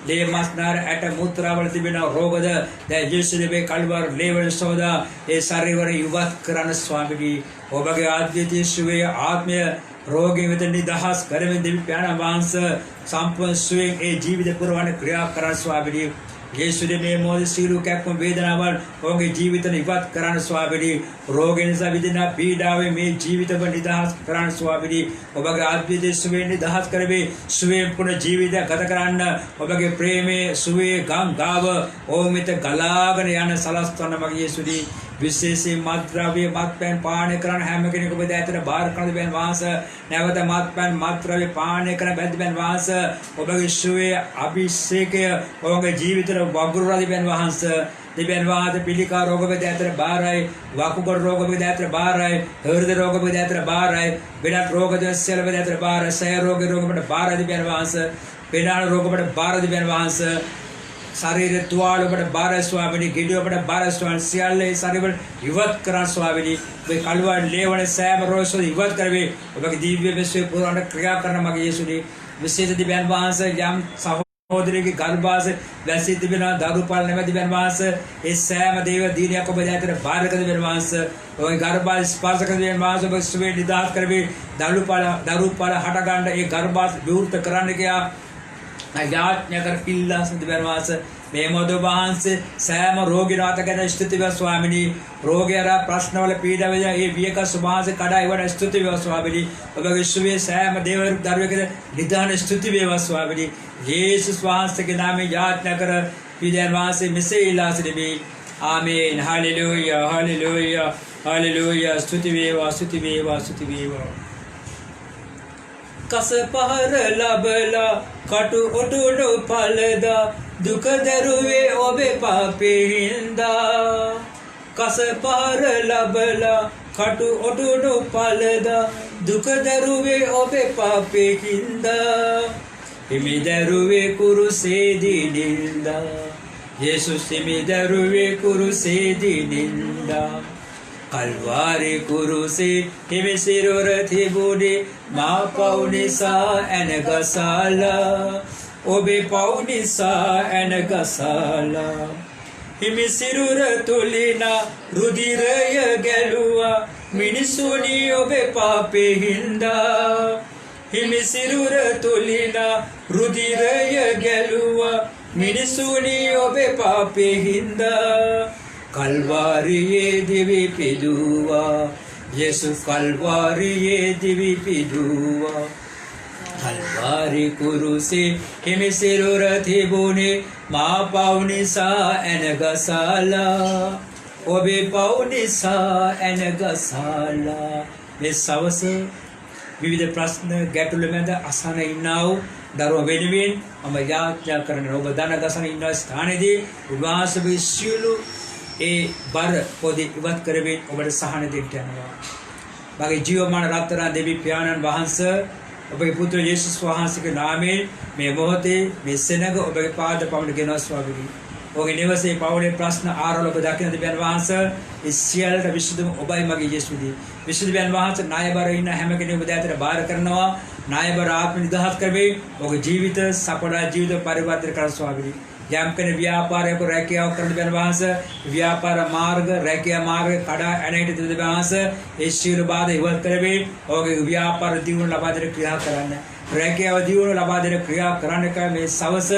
ලේ මස්නාර ඇට මුත්‍රාවල තිබෙන රෝගද දැන් යේසුගේ කල්වර ලේවල සෝදා ඒ ශරීරවල ඉවත් කරන ස්වාමිනී. ඔබගේ ආද්‍යතිය සුවේ ආත්මය රෝගයෙන් වෙත නිදහස් කරමින් දෙවි පියාණන් වහන්සේ සම්පූර්ණ සුවයෙන් ඒ ජීවිත පුරවන ක්‍රියා කරන ස්වාමිනී. යේසුගේ මේ මොහොතේ සියලු කැක්කම වේදනාවල් ඔබගේ ජීවිතන ඉවත් කරන්න ස්වාමිනී. රෝගයෙන් නිසා විඳින පීඩාවෙන් මේ ජීවිතව නිදහස් කරන්න ස්වාමිනී. ඔබගේ ආත්මයේ සුවයෙන් නිදහස් කරවේ සුවයෙන් පුන ජීවිතය ගත කරන්න ඔබගේ ප්‍රේමයේ සුවේ ගංගාව ඕමිත ගලාගෙන යන සලස්වන්න මගේ යේසුනි. විශේෂයෙන් මත්ද්‍රව්‍ය මත්පැන් පානය කරන හැම කෙනෙක් ඔබ දැතට බාර කරන දෙවියන් වහන්සේ නැවත මත්පැන් මත්ද්‍රව්‍ය පානය කරන බැඳියන් වහන්සේ ඔබගේ සුවේ අභිෂේකය ඔබගේ ජීවිතේ වගුරු රදියන් වහන්සේ දෙවියන් වහන්සේ පිළිකා රෝග ඔබ දැතට බාරයි වකුගඩු රෝග ඔබ දැතට බාරයි හෘද රෝග ඔබ දැතට බාරයි වෙනත් රෝග දැස්සල ඔබ දැතට බාරයි සය රෝග ඔබට බාර දෙවියන් වහන්සේ පෙඩාන රෝග ඔබට බාර දෙවියන් වහන්සේ ශරීර තුවාල ඔබට බාර ස්වාමිනී ගෙඩිය ඔබට බාර ස්වාමිනී සියල්ල ශරීර ඉවත් කරන ස්වාමිනී ඔබේ කල්වාර ලේවන සෑම රෝග ඉවත් කරවේ ඔබගේ දිව්‍ය විශ්වයේ පුරවන ක්‍රියා කරන මගේ යේසුනි. විශේෂ දෙවියන් වහන්සේ යම් සහෝදරයෙකුගේ ගර්භාෂයේ වැසී තිබෙන දරුපාල නැමැති දෙවියන් වහන්සේ ඒ සෑම දේව දීනියක් ඔබ දැතට බාර කර දෙවියන් වහන්සේ ඔබේ ගර්භාෂය ස්පර්ශ කර දෙවියන් වහන්සේ ඔබ සුවේ නිදහස් කරවේ දරුපාල හට ගන්න ඒ ගර්භාෂය විවෘත කරන්න කියා යාඥා කර පිල්ලා දෙවියන් වහන්සේ මේ මොහොත වහන්සේ සෑම රෝගීනාත ගැන ස්තුති වේ ස්වාමිනී. රෝගයර ප්‍රශ්නවල පීඩා වේද ඒ වියක සුභාස කඩා ඉවර ස්තුති වේ ස්වාමිනී. ඔබගේ සුවේ සෑම දේවරු දරුවෙකුට නිදාන ස්තුති වේවා ස්වාමිනී. යේසුස් වහන්සේගේ නාමයෙන් යාඥා කර පිළියන් වහන්සේ මෙසේ ඉල්ලා සිටිමි. ආමේන්. Hallelujah hallelujah hallelujah. ස්තුති වේවා ස්තුති වේවා ස්තුති වේවා. කස පහර ලබලා කටු ඔටුඩු පළදා දුක දරුවේ ඔබේ පාපේ හින්දා. කස පහර ලබලා කටු ඔටුඩු පළදා දුක දරුවේ ඔබේ පාපේ හින්දා. හිමි දරුවේ කුරුසේදී නින්දා. යේසුස් හිමි දරුවේ කුරුසේදී නින්දා. කල්වාරි කුරුසේ හිමි සිරුර තිබුණේ මා පව් නිසා ඇනගසාලා. ඔබේ පව් නිසා ඇනගසාලා. හිමි සිරුර තුලිනා රුධිරය ගැලුවා මිනිසුනි ඔබේ පාපේ හින්දා. හිමි සිරුර තුලිනා රුධිරය ගැලුවා මිනිසුනි ඔබේ පාපේ හින්දා. කල්වාරියේ දිවි පිදුවා යේසුස් කල්වාරියේ දිවි පිදුවා. කල්වාරි කුරුසේ හිමි සිරුර තිබුණේ මා පව් නිසා ඇනගසාලා. ඔබේ පව් නිසා ඇනගසාලා. මේ සවස විවිධ ප්‍රශ්න ගැටලු මැද අසන ඉන්නා වූ දරුවා වෙනුවෙන් මම යාඥා කරනවා. ඔබ දන ගසන ඉන්න ස්ථානයේදී උන්වහන්සේ සියලු ඒ බර පොඩි ඉවත් කරමින් ඔබට සහන දෙන්න යනවා. මගේ ජීවමාන රත්තරන් දෙවි පියාණන් වහන්සේ ඔබගේ පුත්‍ර යේසුස් වහන්සේගේ නාමයෙන් මේ මොහොතේ මේ සෙනඟ ඔබගේ පාද පවුන ගෙනවා ස්වාමීනි. ඔබගේ නිවසේ පවුලේ ප්‍රශ්න ආරවල ඔබ දකින දෙවියන් වහන්සේ ඒ සියල්ලට විසඳුම ඔබයි මගේ යේසුදී. විසඳුමයන් වහන්සේ ණයබර ඉන්න හැම කෙනෙකුම දැතට බාර කරනවා. ණයබර ආත්ම නිදහස් කරවේ ඔබගේ ජීවිත සපඩා ජීවිත පරිවර්තන කරන ස්වාමීනි. යම් කෙනෙක් ව්‍යාපාරයක රැකියාව කරන දෙවියන් වහන්සේ ව්‍යාපාර මාර්ග රැකියා මාර්ග කඩා ඇනහිට දෙවියන් වහන්සේ ඒ සියලු බාධා ඉවත් කරවේ ඔබගේ ව්‍යාපාර දියුණුව ලබා දෙන ක්‍රියා කරන්න. රැකියාව දියුණුව ලබා දෙන ක්‍රියා කරන්න කම මේ සවස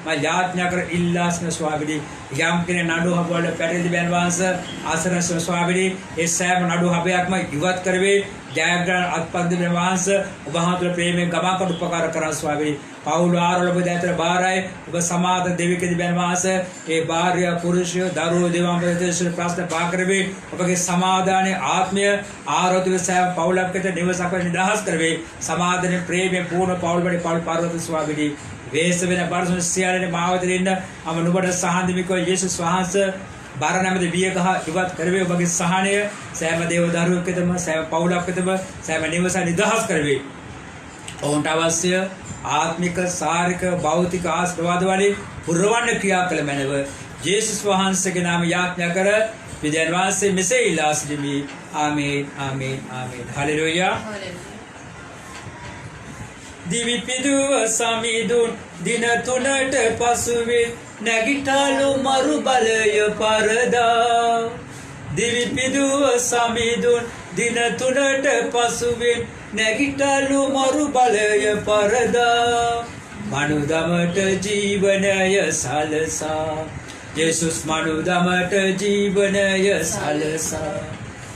මම යාඥා කර ඉල්ලාස්න ස්වාමීනි යම් කෙනෙක් නඩු හබවල පැටලි දෙවියන් වහන්සේ ආසන ස්වාමීනි ඒ සෑම නඩු හබයක්ම ඉවත් කරවේ ජයග්‍රහණ අත්පත් දෙවියන් වහන්සේ ඔබ වහන්සේ ප්‍රේමයෙන් ගමකට උපකාර කරන ස්වාමීනි පවුල් ආරවල ඔබ දැතර බාරයි ඔබ සමාද දෙවික දෙවියන් වහන්සේ ඒ භාර්ය පුරුෂය දරුවෝ දෙවම්පියන් ප්‍රශ්න පා කරවේ ඔබගේ සමාදානයේ ආත්මය ආරෝධිත සෑම පවුලක් වෙත නිවසක් නිදහස් කරවේ සමාදානයේ ප්‍රේමයෙන් පූර්ණ පවුල් වල පවුල් පාර්වත ස්වාමීනි වේස වෙන පරිසුන් සියල්ලේ මාවතරින්න අම නුඹට සහන්දිමිකෝ යේසුස් වහන්සේ බාරනමද වියකහ ඉවත් කරවේ ඔබගේ සහනය සෑම දේව දරුවෙක් වෙතම සෑම පවුලක් වෙතම සෑම නිවස නිදහස් කරවේ ඔවුන්ට අවශ්‍ය ආත්මික සාරික භෞතික ආශිර්වාද වලින් පුරවන්න ක්‍රියා කළ මැනව යේසුස් වහන්සේගේ නාම යාඥා කර විද්‍යාන් වහන්සේ මෙසේ ඉල්ලා සිටිමි ආමේන් ආමේන් ආමේන් හලෙලූයා දිවි පිදුව සමිඳුන් දින 3ට පසුවේ නැගිටලු මරු බලය පරදා දිවි පිදුව සමිඳුන් දින 3ට පසුවේ නැගිටලු මරු බලය පරදා මනුදමට ජීවනය සලසා යේසුස් මනුදමට ජීවනය සලසා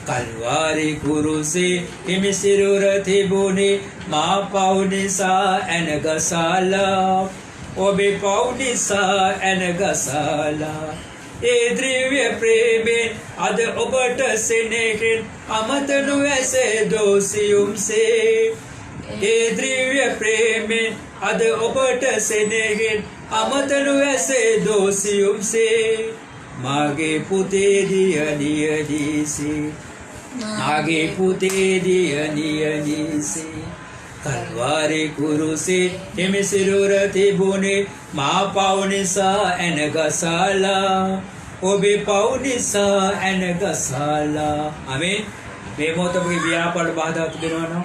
කල්වාරි කුරුසේ හිමිසිරුර තිබුණේ මා පව් නිසා ඇනගසාලා ඔබේ පව් නිසා ඇනගසාලා ඒ ද්‍රව්‍ය ප්‍රේමෙන් අද ඔබට සෙනෙහෙන් අමතනු ඇසේ දෝසියුම්සේ ඒ ද්‍රව්‍ය ප්‍රේමෙන් අද ඔබට සෙනෙහෙන් අමතනු ඇසේ දෝසියුම්සේ මාගේ පුතේ දියණියදීසේ මාගේ පුතේ දියණියදීසේ කල්වාරි කුරුසේ හිමිසිරුර තිබුණේ මා පව් නිසා ඇනගසාලා ඔබේ පව් නිසා ඇනගසාලා ආමේන් මේ මොහොතේ ව්‍යාපාර බාධා තිබෙනවා නම්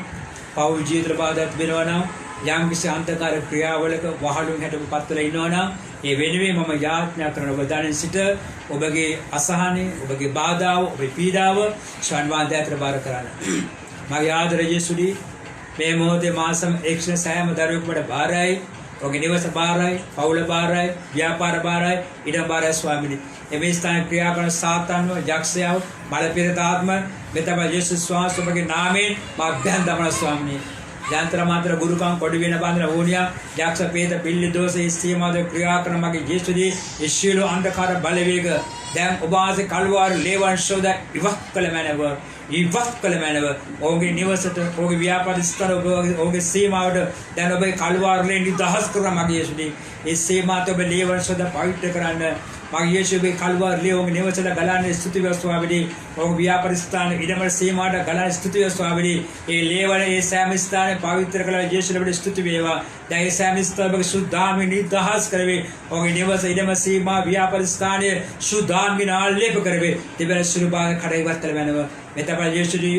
පව් ජීවිත බාධා තිබෙනවා නම් යම් කිසි අන්තකාර ක්‍රියාවලක වහලුන් හැටපු පත්තර ඉන්නවා නම් ඒ වෙනුවෙන් මම යාඥා කරන ඔබ දැනින් සිට ඔබගේ අසහනය ඔබගේ බාධාව ඔබේ පීඩාව ශාන්වාන්ත අතර බාර කරන්න මගේ ආදරය යේසුනි මේ මොහොතේ මාසම් එක්ෂණ සෑම දරුවෙකුට බාරයි ඔබගේ නිවස බාරයි පවුල බාරයි ව්‍යාපාර බාරයි ඉඩම් බාරයි ස්වාමීනි එමේ ස්ථාන ක්‍රියා කරන සාතන්ව යක්ෂයව බලපීඩිත ආත්ම මෙතන යේසුස් වහන්සේ ඔබගේ නාමයෙන් මාභ්‍යන් දමන ස්වාමීනි යන්ත්‍ර මාත්‍ර ගුරුකම් කොඩි වෙන බඳන වුණියා යක්ෂ පේත පිල්ලි දෝෂ ඉස්තියමද ක්‍රියා කරන මගේ ජේසුදී ඉස්සියලු අන්ධකාර බලවේග දැන් ඔබ ආසේ කල්වාර ලේවන් ශෝද ඉවත් කළ මැනව ඔහුගේ නිවසට ඔහුගේ ව්‍යාපාර ස්ථල ඔහුගේ සීමාවට දැන් ඔබේ කල්වාරලේ නිදහස් කරන මගේ යේසුදී ඒ සීමාත ඔබ ලේවන් ශෝද පවිත්‍ර කරන්න මගේ යේසුගේ කල්වාරලේ ඔහුගේ නිවසට ගලන්නේ ස්තුති වස්තුවවදී ඔහුගේ ව්‍යාපාර ස්ථාන ඉදමර සීමාවට ගලන්නේ ස්තුති වස්තුවවදී ඒ ලේවන ඒ සෑම ස්ථානේ පවිත්‍ර කළ යේසුලට ස්තුති වේවා දැන් ඒ සෑම ස්ථානවල සුද්ධාමි නිදහස් කරවේ ඔහුගේ නිවස ඉදම සීමා ව්‍යාපාර ස්ථානයේ සුද්ධාමි නාලේප කරවේ තිබෙන සුරුබාන කඩයිවත් කළ මැනව මෙතන යේසුදී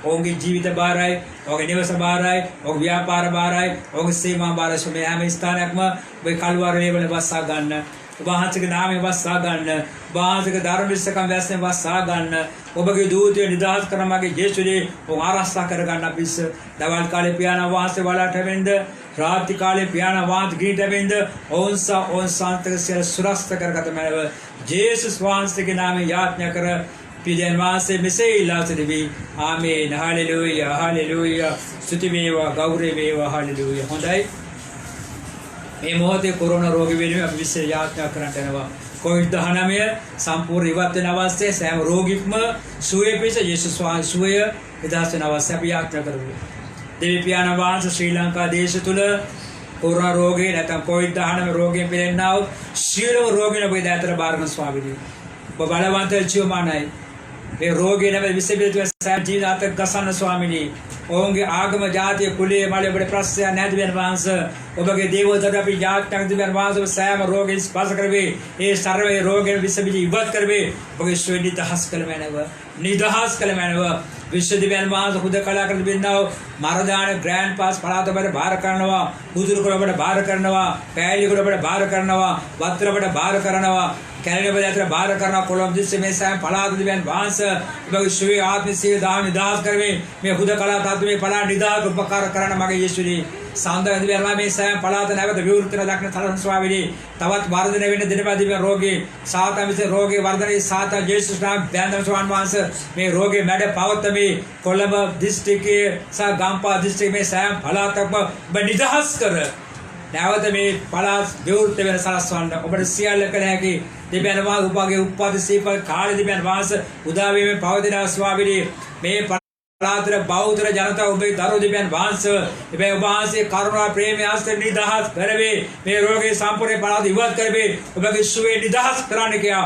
ඔහුගේ ජීවිත බාරයි ඔහුගේ නිවස බාරයි ඔහුගේ ව්‍යාපාර බාරයි ඔහුගේ සීමා බාරයි සොම හැම ස්ථානයක්ම ඔබ කල්වාරේ වල වස්සා ගන්න ඔබ වහන්සේගේ නාමයෙන් වස්සා ගන්න ඔබ වහන්සේගේ ධර්ම විශ්කම් වැස්යෙන් වස්සා ගන්න ඔබගේ දූතය නිදහස් කරන මගේ යේසුදී ඔහු ආරක්ෂා කර ගන්න අපිස් දවල් කාලේ පියාණන් වහන්සේ වලට වෙන්ද රාත්‍රී කාලේ පියාණන් වහන්සේ ගිහිට වෙන්ද ඔවුන් සාන්තක සියලු සුරක්ෂිත කරගත මැනව යේසුස් වහන්සේගේ නාමයෙන් යාඥා කර පිළියන් වහන්සේ මෙසේ ඉල්ලා සිටිමි ආමේන් හලෙලූයා හලෙලූයා ස්තුති වේවා ගෞරව වේවා හලෙලූයා හොඳයි මේ මොහොතේ කොරෝනා රෝගී වෙනුවෙන් අපි විශේෂ යාඥා කරන්නට යනවා COVID-19 සම්පූර්ණ ඉවත් වෙන අවස්ථේ සෑම රෝගීක්ම සුවය පිස යේසුස් වහන්සේ සුවය විදාස් වෙන අවස්ථේ අපි යාඥා කරමු දෙවි පියාණන් වහන්සේ ශ්‍රී ලංකා දේශ තුල කොරෝනා රෝගේ නැත්නම් COVID-19 රෝගයෙන් පෙළෙන්නා වූ සියලුම රෝගීන් ඔබේ දැතර බාරන ස්වාමීනි ඔබ බලවන්ත ජීවමානයි මේ රෝගී නැමෙ විසබිලිතුව සෑම ජීවිතාත ගසන්න ස්වාමීනි ඔවුන්ගේ ආගම ජාතිය කුලයේ මල ඔබේ ප්‍රශ්නය නැති වෙන වහන්සේ ඔබගේ දේවදත්ත අපි යාඥා දෙවියන් වහන්සේ සෑම රෝගීන් ස්පර්ශ කරවේ ඒ සර්ව රෝගීන් විසබිලි ඉවත් කරවේ ඔබගේ ශ්‍රේණි දහස් කළ මැනව නිදහස් කළ මැනව විශ්වදිව්‍යන් වහන්සේ හුදකලා කර දෙන්නව මරදාන ග්‍රෑන්ඩ් පාස් පළාත ඔබට බාර කරනවා උදුරු කොට ඔබට බාර කරනවා පෑලි කොට ඔබට බාර කරනවා වත්තර ඔබට බාර කරනවා කැලණි ඔබ දැතර බාර කරනවා කොළඹ දිස්ත්‍රික්කයේ මේ සෑම පළාත දිව්‍යන් වහන්සේ ඔබගේ ශ්‍රේ ආත්මික සීල දාන නිදහස් කරවේ මේ හුදකලා තත්ත්වයේ පළාත නිදහස් උපකාර කරන මගේ යේසුනි සාන්දර දිව්‍යනා මේ සෑම පළාත නැවත විවෘත වෙන දක්න තරණ ස්වාමීනි තවත් වර්ධනය වෙන දිනපදින රෝගී සාතන් විසින් රෝගී වර්ධනයේ සාතන් ජේසුස් නාම බෑන්දම ස්වාමීන් වහන්සේ මේ රෝගේ මැඩ පවත්වමි කොළඹ දිස්ත්‍රික්කයේ සහ ගම්පහ දිස්ත්‍රික්කයේ මේ සෑම පළාතක්ම ඔබ නිදහස් කර නැවත මේ පළාත් විවෘත වෙන සලස්වන්න ඔබට සියල්ල කළ හැකි දිව්‍යන වාස උපගේ උප්පාද සීපල් කාලේ දිව්‍යන වාස උදා වීමේ පවතින ස්වාමීනි මේ පළාතර බෞද්ධ ජනතාව ඔබේ දරුවෝ දිව්‍යන් වහන්සේ ඉබේ ඔබ වහන්සේ කරුණා ප්‍රේමය ආශ්‍රය නිදහස් කරවේ මේ රෝගේ සම්පූර්ණ පළාත ඉවත් කරවේ ඔබගේ සුවේ නිදහස් කරන්න කියා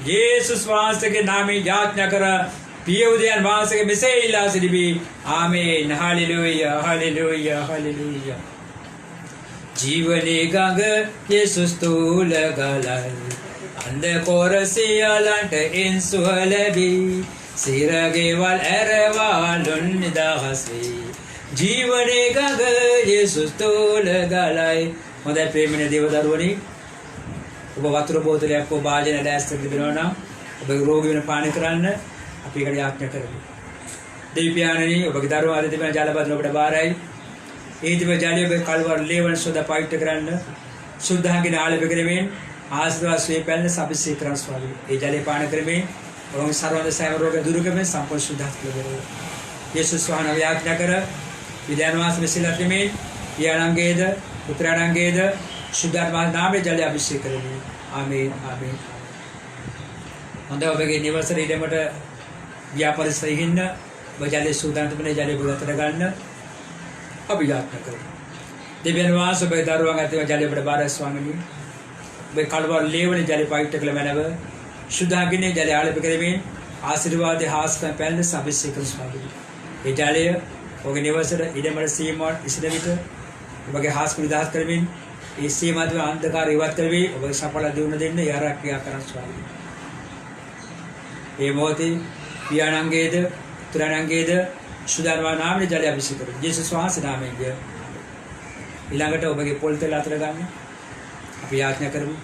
යේසුස් වහන්සේගේ නාමයෙන් යාඥා කර පියවදයන් වහන්සේගේ මෙසේ ඉල්ලා සිටිමි ආමේන් හalleluya hallelujah hallelujah ජීවනේ ගඟ යේසුස් තුල ගලයි අන්ධ කොරසියලන්ට ඉන්සුව ලැබී සිරගේවල් ඇරවාලුන් නිදහස් වේ ජීවනේ ගඟ යේසුස් තුල ගලයි හොඳයි ප්‍රේමනේ දේව දරුවනි ඔබ වතුර බෝතලයක් ඔබ භාජන ලෑස්ති තිබෙනවා නම් ඔබ රෝගී වෙන පානය කරන්න අපි ඒකට යාඥා කරමු දෙවියන්නි ඔබගේ දරුවා අද තිබෙන ජල බදල ඔබට බාරයි ඒ තිබෙන ජලය ඔබ කල්වර ලේවන සෝදා පවිත්‍ර කරන්න සුද්ධාංගින ආලේප කරමින් ආශිර්වාද සේ පැලන සබිසේ කරන් ස්වාමී ඒ ජලය පාන කරමින් ඔබ සර්වද සෑම රෝග දුරු කරමින් සම්පූර්ණ සුද්ධාත් කරගන්න යේසුස් වහන්සේ යාඥා කර විද්‍යාන වාස මෙසිලා තිබෙමින් යාණංගේද පුත්‍රාණංගේද සුද්ධාත්මා නාමයේ ජලය අභිෂේක කරමු ආමේන් ආමේන් හොඳයි ඔබගේ නිවසේ ඉදමට ව්‍යාපාරිකයින් බජාලේ සූදානම් වෙන ජලය බුදතර ගන්න අපි යාත්‍රා කරමු දෙවියන් වහන්සේ ඔබේ දරුවන් අතේ ජලය ඔබට බාර ස්වාමීනි ඔබේ කල්වර ලේවන ජලය පවිත්‍ර කළ මැනව සුද්ධාගිනේ ජලය ආලේප කරමින් ආශිර්වාදයේ හාස්කම් පැලන සබිසේ කර ස්වාමීනි ඒ ජලය ඔබගේ නිවසේට ඉදමට සීමාවට ඉසින විට ඔබගේ හාස්කම් නිදහස් කරමින් ඒ සීමාවේ අන්ධකාරය ඉවත් කරවි ඔබගේ සඵල දියුණුව දෙන්න යාරා ක්‍රියා කරන ස්වාමීනි ඒ මොහොතේ පියාණන්ගේද පුත්‍රයන්ගේද සුදානවා නාමයේ ජලය අභිෂේක කරමු යේසුස් වහන්සේ නාමයෙන් ඊළඟට ඔබගේ පොල් තෙල අතර ගන්න අපි යාඥා කරමු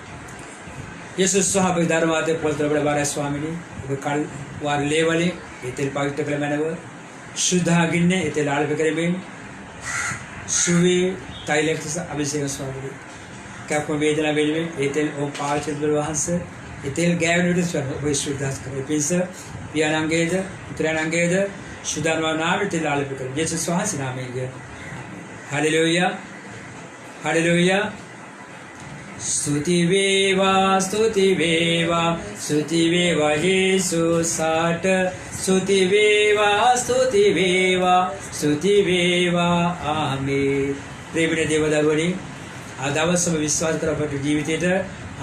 යේසුස් වහන්සේ ධර්මාතේ පොල් තෙල වල බාරයි ස්වාමීනි ඔබ කල් වාර ලේවලේ ඒ තෙල් පවිත්‍ර කළ මැනව සුද්ධාගින්නේ ඒ තෙල් ආලේප කරමින් සුවේ තෛලක්ෂ අභිෂේක ස්වාමීනි කැප වේදනා වෙලෙමින් ඒ තෙල් ඕ පාවිච්චි කළ වහන්සේ ඒ තෙල් ගෑවෙන විට ස්වාමීනි ඔබ සුද්ධාස් කරේ පිස පියාණන්ගේද පුත්‍රයන්ගේද සුදානවා නාමයේ තෙල් ආලේප කරමු යේසුස් වහන්සේ නාමයෙන් හalleluya hallelujah స్తుతి වේවා స్తుති වේවා స్తుති වේවා යේසුසට స్తుති වේවා స్తుති වේවා స్తుති වේවා ආමේන් ප්‍රේමනේ දේවදරුවනි අද දවසම විශ්වාස කරපට ජීවිතේට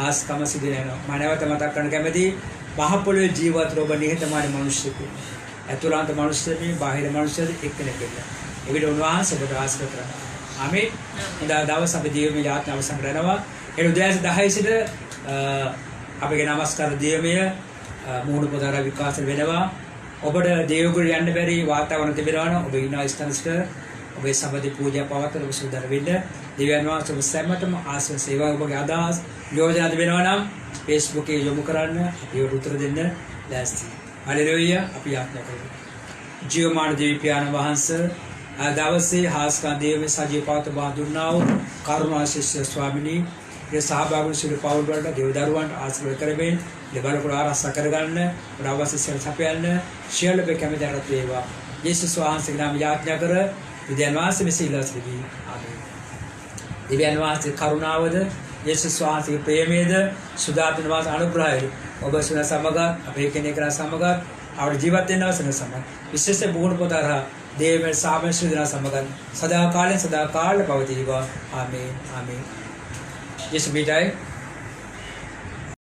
ආස්කම සිදු වෙනවා මම නැවත මතක් කරන්න කැමති මහ පොළොවේ ජීවත් ඔබ නිහතමානී මිනිස්සෙකු ඇතුළාන්ත මිනිස්සුනේ බාහිර මිනිස්සුද එක්කෙනෙක් වෙන්න ඒකට උන්වහන්සේ ඔබට ආශිර්වාද කරනවා ආමේන් ඉඳා දවස් අපි දීවමේ යාත්‍රා අවසන් කරනවා ඒ උදෑසන 10 සිට අපගේ නමස්කාර දීවමය මූණ පොදාර විකාශන වෙනවා ඔබට දේවගුරු යන්න බැරි වාතාවරණ තිබෙනවා නම් ඔබ ඉන්න ස්ථානස්ට ඔබේ සම්බන්ධ පූජා පවත්වන ඔබ සූදානම් වෙන්න දෙවියන් වහන්සේ ඔබ සැමටම ආශිර්වාද සේවා ඔබගේ අදහස් යෝජනා තිබෙනවා නම් Facebook එකේ යොමු කරන්න අපි උත්තර දෙන්න ලෑස්ති හalleluya අපි යාඥා කරමු ජීවමාන දේවී පියාණන් වහන්සේ දවසේ හාස්කම් දේවමේ සජීව පවත බා දුන්නා වූ කරුණා ශිෂ්‍ය ස්වාමිනී ඒ සහභාගී සිළු පවුල් වලට දේව දරුවන්ට ආශිර්වාද කරමින් දෙබරකුල ආරක්ෂා කරගන්න අවශ්‍ය සේව සපයන්න ශීල බෙකමෙදාරත් වේවා යේසුස් වහන්සේගේ නාමයෙන් යාඥා කර විද්‍යාන් වහන්සේ මෙසිලා සිටි ආමේන් දිව්‍යන් වහන්සේ කරුණාවද යේසුස් වහන්සේගේ ප්‍රේමයේද සුදාපින වාස අනුග්‍රහයද ඔබ සුන සමග අපේ කෙනෙක් සමග අපේ ජීවත් වෙන අවසන සමග විශේෂ බුණ පොතරහ දේවමේ සාමශ්‍රී දන සමග සදා කාලෙන් සදා කාල පවතිවා ආමේන් ආමේන් යේසු පිටයි